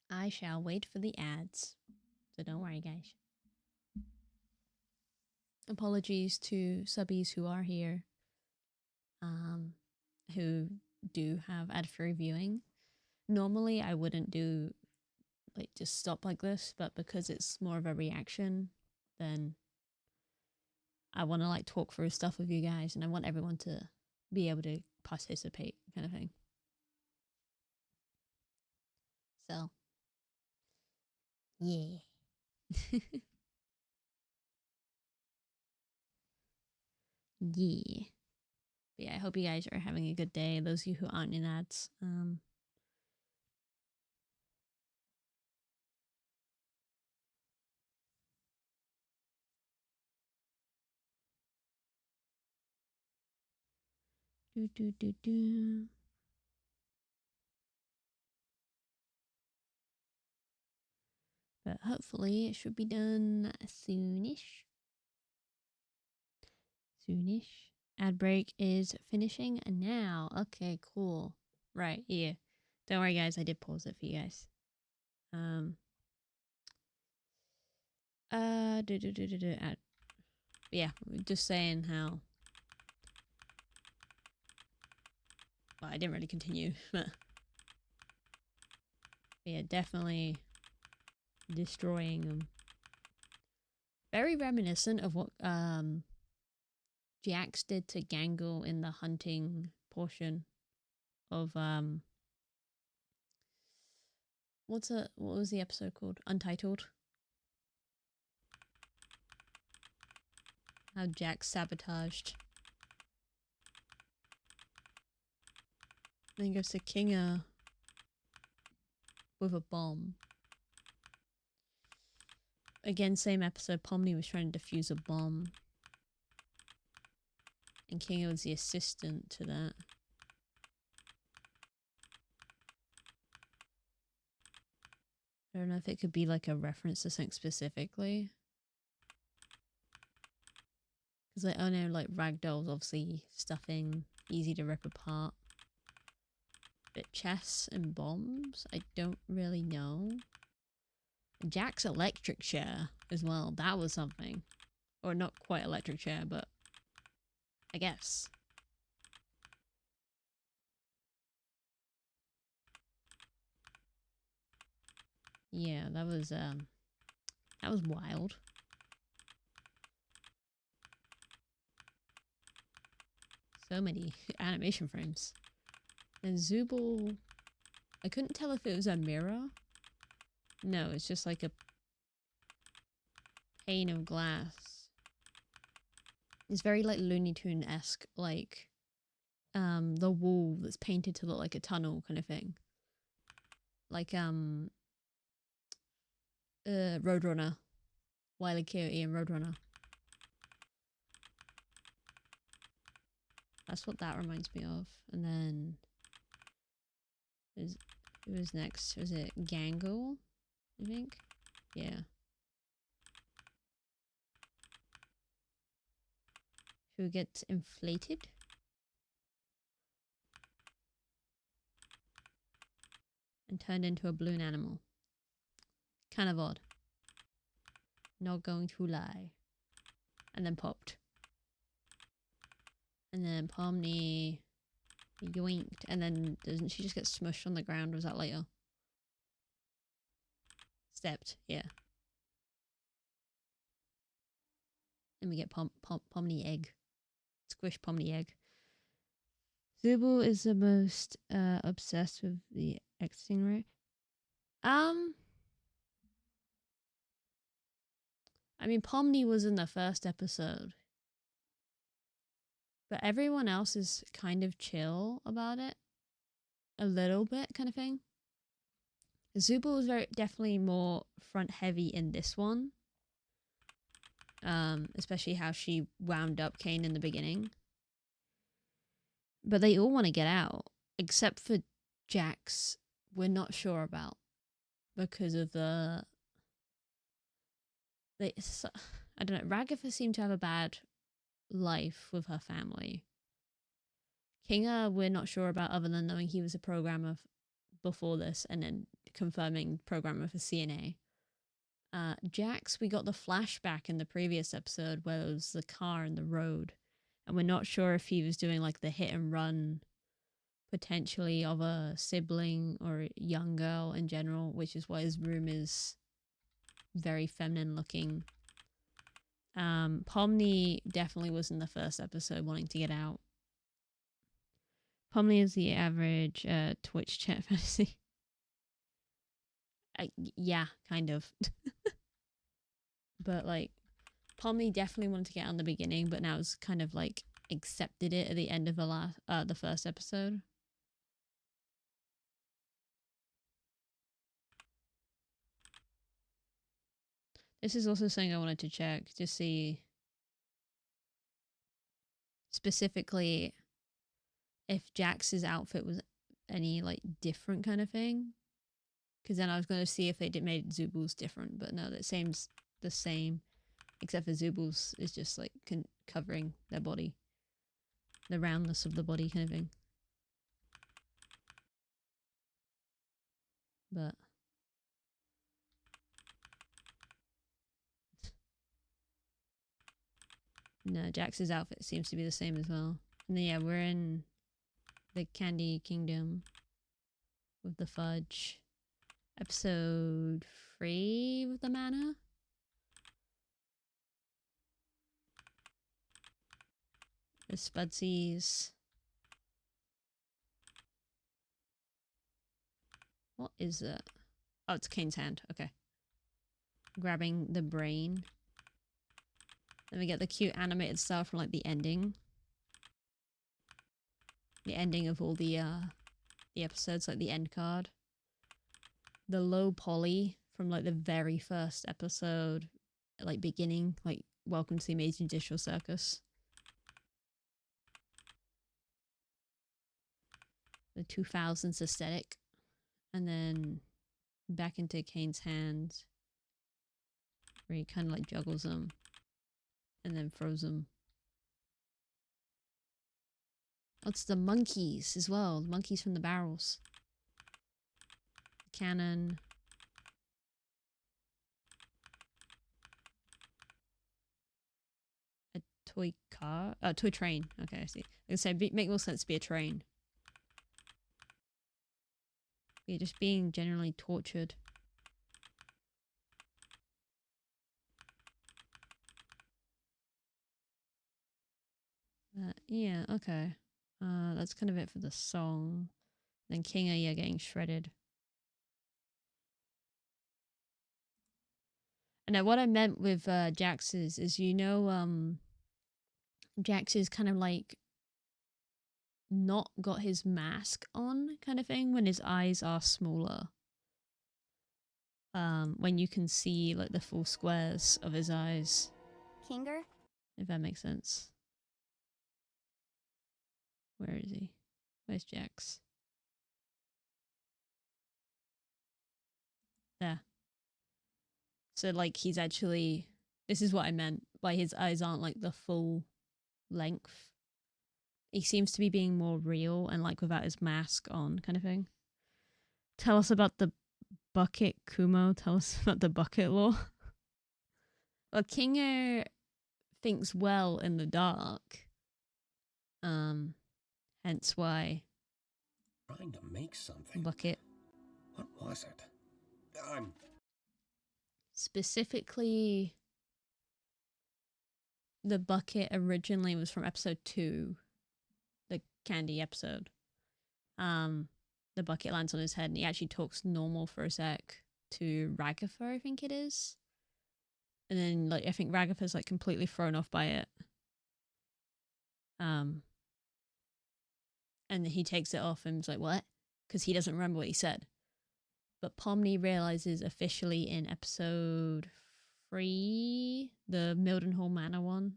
I shall wait for the ads. So don't worry, guys. Apologies to subbies who are here. Who do have ad-free viewing. Normally I wouldn't do like just stop like this, but because it's more of a reaction, then I want to like talk through stuff with you guys and I want everyone to be able to participate kind of thing. So yeah. Yeah. But yeah, I hope you guys are having a good day. Those of you who aren't in ads. Do. But hopefully it should be done soonish. Soonish. Ad break is finishing now. Okay, cool. Right, yeah. Don't worry guys, I did pause it for you guys. Yeah, just saying how. Well, I didn't really continue, but yeah, definitely destroying them. Very reminiscent of what Jax did to Gangle in the hunting portion of what was the episode called? Untitled. How Jax sabotaged. Then goes to Kinga with a bomb. Again, same episode, Pomni was trying to defuse a bomb. And Kinga was the assistant to that. I don't know if it could be like a reference to something specifically. Because I know like ragdolls, obviously stuffing, easy to rip apart. But chests and bombs, I don't really know. Jack's electric chair as well, that was something. Or not quite electric chair, but I guess. Yeah, that was wild. So many animation frames. And Zubul, I couldn't tell if it was a mirror. No, it's just like a pane of glass. It's very like Looney Tune-esque, like the wall that's painted to look like a tunnel kind of thing. Like Roadrunner. Wile E. Coyote and Roadrunner. That's what that reminds me of. And then who was next? Was it Gangle? I think? Yeah. Who gets inflated? And turned into a balloon animal. Kind of odd. Not going to lie. And then popped. And then Pomni yoinked. And then doesn't she just get smushed on the ground? Was that later? Stepped, yeah. And we get Pomni egg. Squish Pomni egg. Zubul is the most obsessed with the exiting rate. I mean, Pomni was in the first episode. But everyone else is kind of chill about it. A little bit kind of thing. Zubul was definitely more front heavy in this one. Especially how she wound up Kane in the beginning. But they all want to get out. Except for Jax, we're not sure about. Because of I don't know, Ragatha seemed to have a bad life with her family. Kinga, we're not sure about other than knowing he was a programmer before this and then confirming programmer for CNA. Jax, we got the flashback in the previous episode where it was the car and the road. And we're not sure if he was doing like the hit and run potentially of a sibling or a young girl in general, which is why his room is very feminine looking. Pomni definitely was in the first episode wanting to get out. Pomni is the average Twitch chat fantasy. Yeah, kind of. But like, Pomni definitely wanted to get out in the beginning, but now it's kind of like accepted it at the end of the first episode. This is also something I wanted to check to see specifically if Jax's outfit was any like different kind of thing. Because then I was going to see if they made Zubul's different, but no, that seems the same. Except for Zubul's is just like covering their body. The roundness of the body kind of thing. But No, Jax's outfit seems to be the same as well. And then, yeah, we're in the Candy Kingdom with the fudge. Episode 3 of the manor. The Spudsies. What is that? Oh, it's Kane's hand. Okay. Grabbing the brain. Then we get the cute animated style from like the ending. The ending of all the episodes, like the end card. The low poly from like the very first episode, like beginning, like welcome to the Amazing Digital Circus. The 2000s aesthetic. And then back into Kane's hand, where he kind of like juggles them and then throws them. Oh, it's the monkeys as well. The monkeys from the barrels. The cannon. A toy car? Oh, toy train. Okay, I see. Like I said, make more sense to be a train. You're just being generally tortured. Yeah, okay. That's kind of it for the song. Then Kinga, yeah, getting shredded. And now what I meant with Jax's is, you know, Jax is kind of like not got his mask on kind of thing when his eyes are smaller. When you can see like the full squares of his eyes. Kinger? If that makes sense. Where is he? Where's Jax? There. So like he's actually, this is what I meant by his eyes aren't like the full length. He seems to be being more real and like without his mask on kind of thing. Tell us about the bucket, Kumo. Tell us about the bucket law. Well, Kinger thinks well in the dark. Hence why. Trying to make something. Bucket. What was it? I'm Specifically, the bucket originally was from episode 2, the candy episode. The bucket lands on his head and he actually talks normal for a sec to Ragatha, I think it is. And then like I think Ragatha's like completely thrown off by it. And he takes it off and is like, what? Because he doesn't remember what he said. But Pomni realizes officially in episode 3, the Mildenhall Manor one.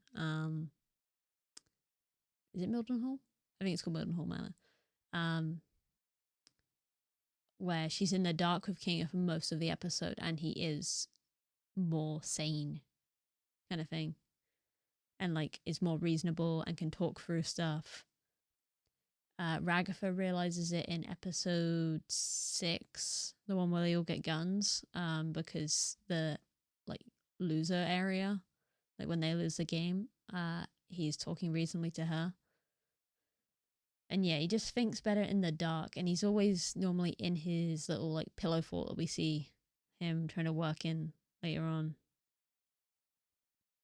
Is it Mildenhall? I think it's called Mildenhall Manor. Where she's in the dark with Kinga for most of the episode and he is more sane kind of thing. And like is more reasonable and can talk through stuff. Ragatha realizes it in episode 6, the one where they all get guns, because the like loser area, like when they lose the game, he's talking reasonably to her. And yeah, he just thinks better in the dark, and he's always normally in his little like pillow fort that we see him trying to work in later on.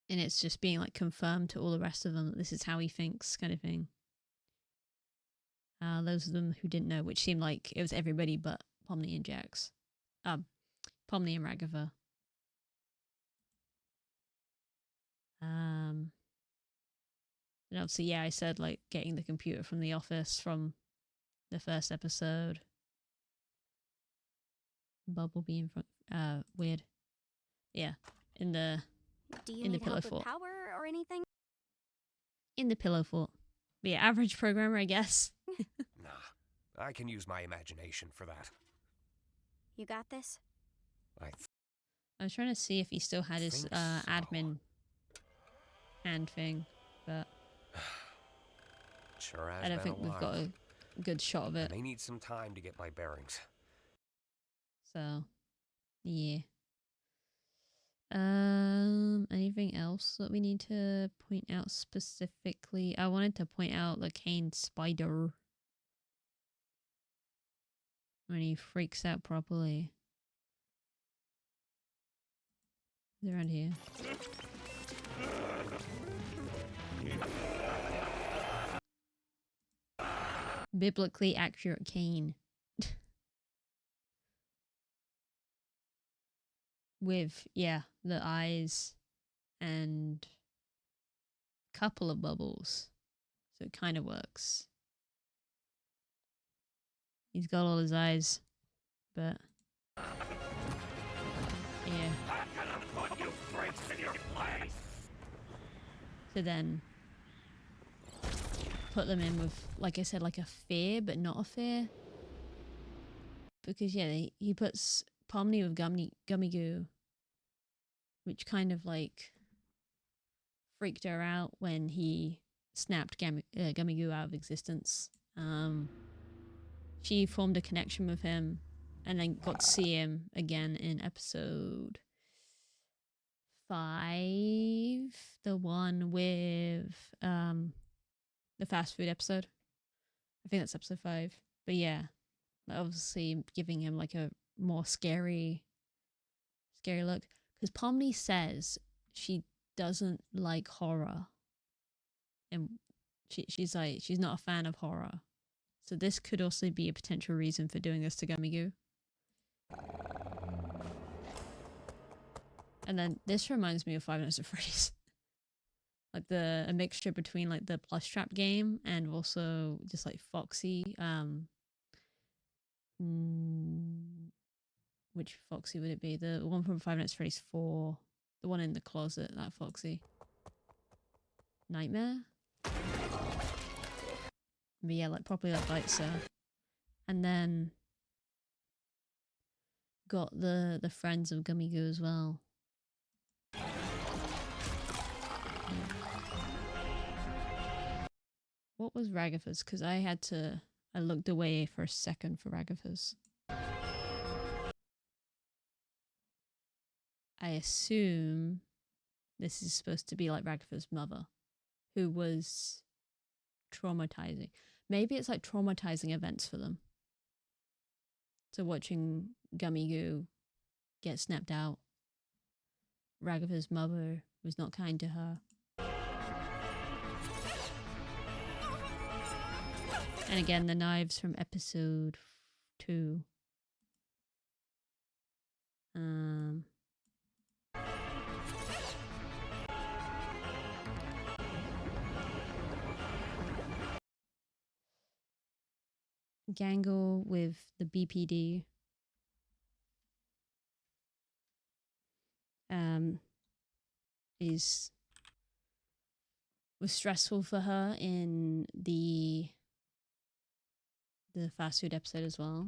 And it's just being like confirmed to all the rest of them that this is how he thinks kind of thing. Those of them who didn't know, which seemed like it was everybody but Pomni and Jax. Pomni and Ragatha. And obviously, yeah, I said like getting the computer from the office from the first episode. Bumblebee in front. Weird. Yeah, in the Do you in the need pillow help fort. with power or anything? In the pillow fort. But yeah, average programmer, I guess. Nah, I can use my imagination for that. You got this? I was trying to see if he still had his admin hand thing, but Sure has I don't been think a we've while. got a good shot of I it. may need some time to get my bearings. So, yeah. Anything else that we need to point out specifically? I wanted to point out the cane spider when he freaks out properly. They're around here. Biblically accurate cane. With, yeah, the eyes and couple of bubbles. So it kind of works. He's got all his eyes, but yeah. So then put them in with, like I said, like a fear, but not a fear. Because yeah, he puts Pomni with Gummy Goo, which kind of like freaked her out when he snapped Gummy Goo out of existence. She formed a connection with him and then got to see him again in episode 5, the one with the fast food episode. I think that's episode 5. But yeah, obviously giving him like a more scary look. Because Pomni says she doesn't like horror, and she's like, she's not a fan of horror. So this could also be a potential reason for doing this to Gummy Goo. And then this reminds me of Five Nights at Freddy's. Like a mixture between like the Plush Trap game and also just like Foxy. Which Foxy would it be? The one from Five Nights at Freddy's 4. The one in the closet, that Foxy. Nightmare? But yeah, like properly like bites her. And then got the friends of Gummy Goo as well. What was Ragatha's? Because I looked away for a second for Ragatha's. I assume this is supposed to be like Ragatha's mother, who was traumatizing. Maybe it's like traumatizing events for them. So watching Gummy Goo get snapped out, Ragatha's mother was not kind to her. And again, the knives from episode 2. Gangle with the BPD. Was stressful for her in the fast food episode as well.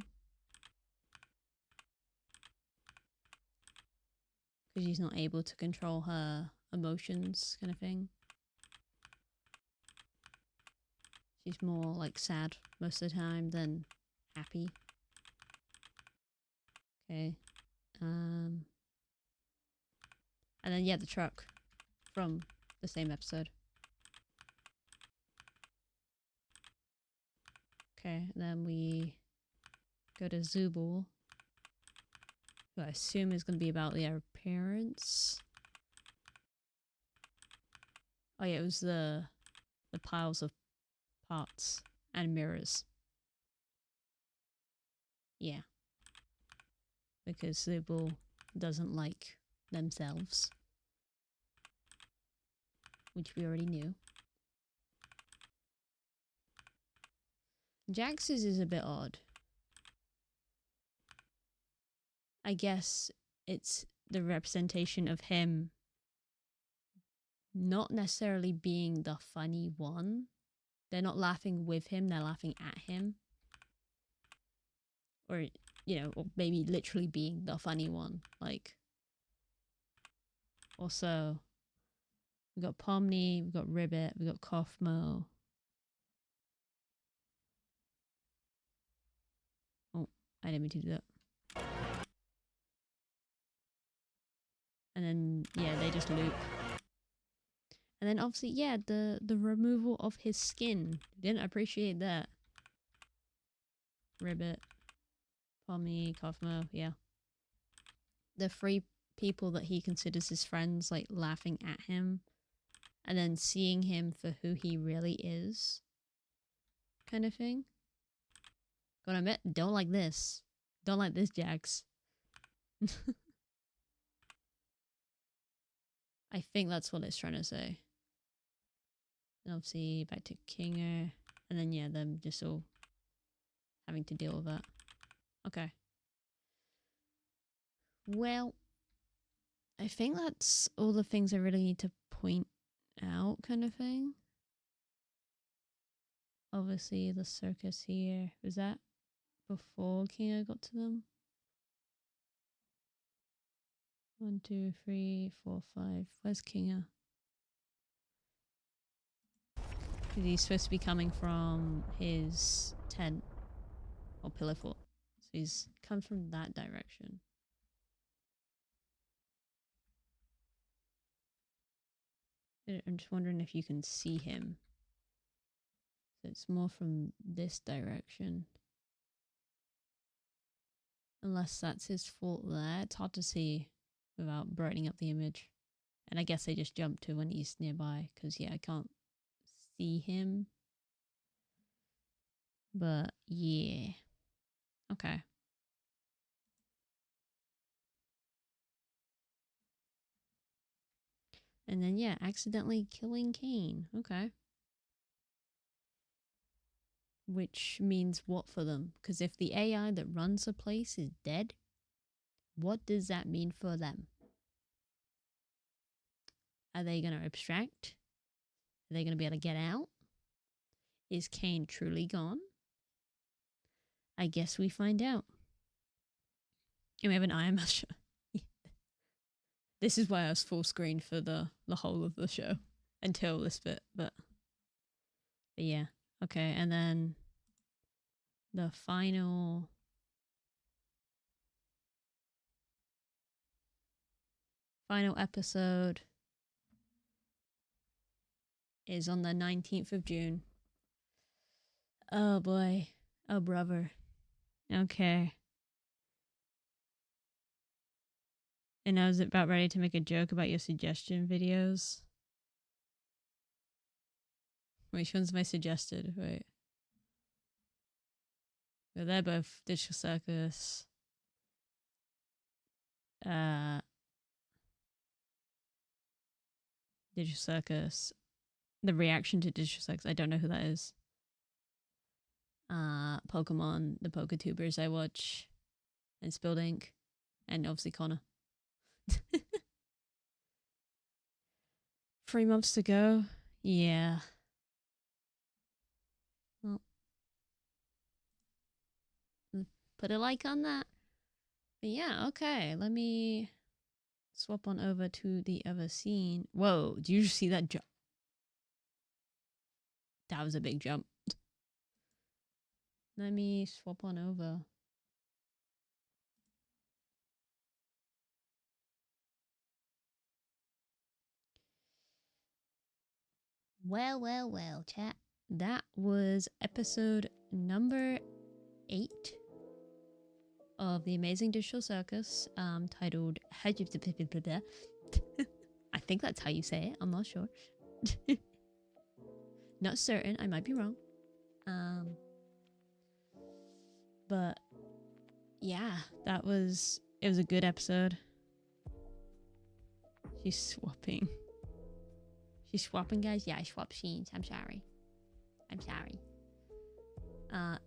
Because she's not able to control her emotions, kind of thing. She's more like sad most of the time than happy. Okay. And then yeah, the truck from the same episode. Okay, and then we go to Zubul, who I assume is going to be about their parents. Oh yeah, it was the piles of parts and mirrors. Yeah. Because Zubul doesn't like themselves. Which we already knew. Jax's is a bit odd. I guess it's the representation of him not necessarily being the funny one. They're not laughing with him, they're laughing at him. Or, you know, or maybe literally being the funny one. Like, also, we've got Pomni, we've got Ribbit, we've got Kaufmo. Oh, I didn't mean to do that. And then yeah, they just loop. And then obviously, yeah, the removal of his skin. Didn't appreciate that. Ribbit, Pommy, Cosmo, yeah. The three people that he considers his friends, like, laughing at him. And then seeing him for who he really is. Kind of thing. Gotta admit, don't like this. Don't like this, Jax. I think that's what it's trying to say. And obviously, back to Kinger. And then, yeah, them just all having to deal with that. Okay. Well, I think that's all the things I really need to point out, kind of thing. Obviously, the circus here. Was that before Kinger got to them? 1, 2, 3, 4, 5. Where's Kinger? He's supposed to be coming from his tent or pillar fort. So he's come from that direction. I'm just wondering if you can see him. So it's more from this direction. Unless that's his fort there. It's hard to see without brightening up the image. And I guess I just jumped to when he's nearby. Because, yeah, I can't see him. But, yeah. Okay. And then, yeah, accidentally killing Kane. Okay. Which means what for them? Because if the AI that runs the place is dead, what does that mean for them? Are they going to abstract? Are they going to be able to get out? Is Kane truly gone? I guess we find out. And we have an IMS show. This is why I was full screen for the whole of the show. Until this bit, but yeah. Okay, and then the final episode is on the 19th of June. Oh boy. Oh brother. Okay. And I was about ready to make a joke about your suggestion videos. Which one's my suggested? Wait. Well, they're both Digital Circus. Digital Circus. The reaction to Digital Circus. I don't know who that is. Pokemon, the Poketubers I watch. And Spilled Ink. And obviously Connor. 3 months to go. Yeah. Well, put a like on that. But yeah, okay. Let me swap on over to the other scene. Whoa, did you just see that jump? That was a big jump. Let me swap on over. Well, chat. That was episode number 8 of the Amazing Digital Circus, titled I think that's how you say it. I'm not sure. Not certain. I might be wrong. But yeah, it was a good episode. She's swapping. She's swapping, guys? Yeah, I swap scenes. I'm sorry.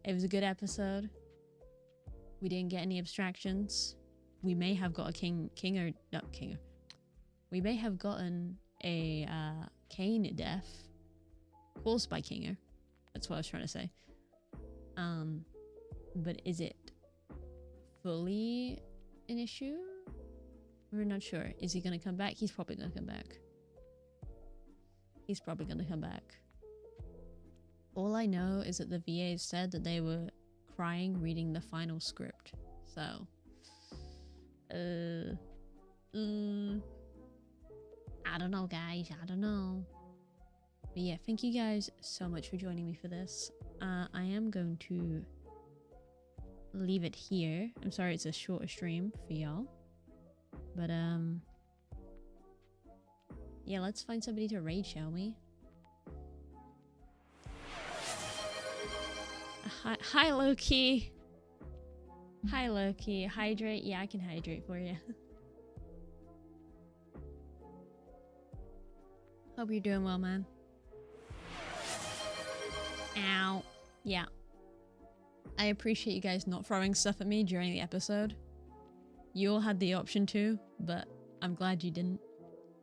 It was a good episode. We didn't get any abstractions. We may have got a we may have gotten a Kane death caused by Kinger. That's what I was trying to say. But is it fully an issue? We're not sure. Is he gonna come back? He's probably gonna come back. All I know is that the VA said that they were crying reading the final script. So, I don't know, guys. I don't know. But yeah, thank you guys so much for joining me for this. I am going to leave it here. I'm sorry it's a shorter stream for y'all. But yeah, let's find somebody to raid, shall we? Hi Loki. Hi Loki. Hydrate? Yeah, I can hydrate for you. Hope you're doing well, man. Ow. Yeah. I appreciate you guys not throwing stuff at me during the episode. You all had the option to, but I'm glad you didn't.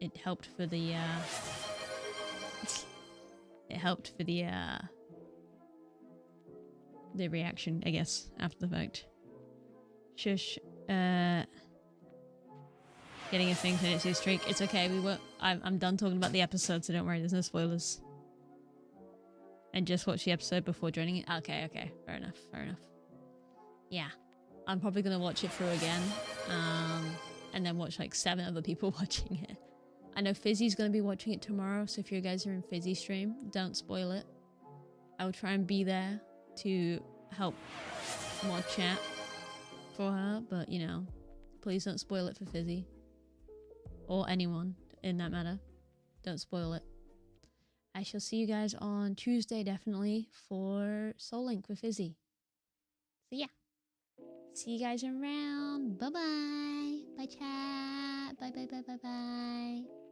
It helped for the it helped for the reaction, I guess, after the fact. Shush. Getting a thing to its streak. It's okay. I'm done talking about the episode, so don't worry. There's no spoilers. And just watch the episode before joining it. Okay. Fair enough. Yeah. I'm probably gonna watch it through again. And then watch like 7 other people watching it. I know Fizzy's gonna be watching it tomorrow, so if you guys are in Fizzy stream, don't spoil it. I will try and be there to help mod chat for her, but you know, please don't spoil it for Fizzy. Or anyone in that matter. Don't spoil it. I shall see you guys on Tuesday, definitely, for Soul Link with Fizzy. So yeah. See you guys around. Bye-bye. Bye, chat. Bye.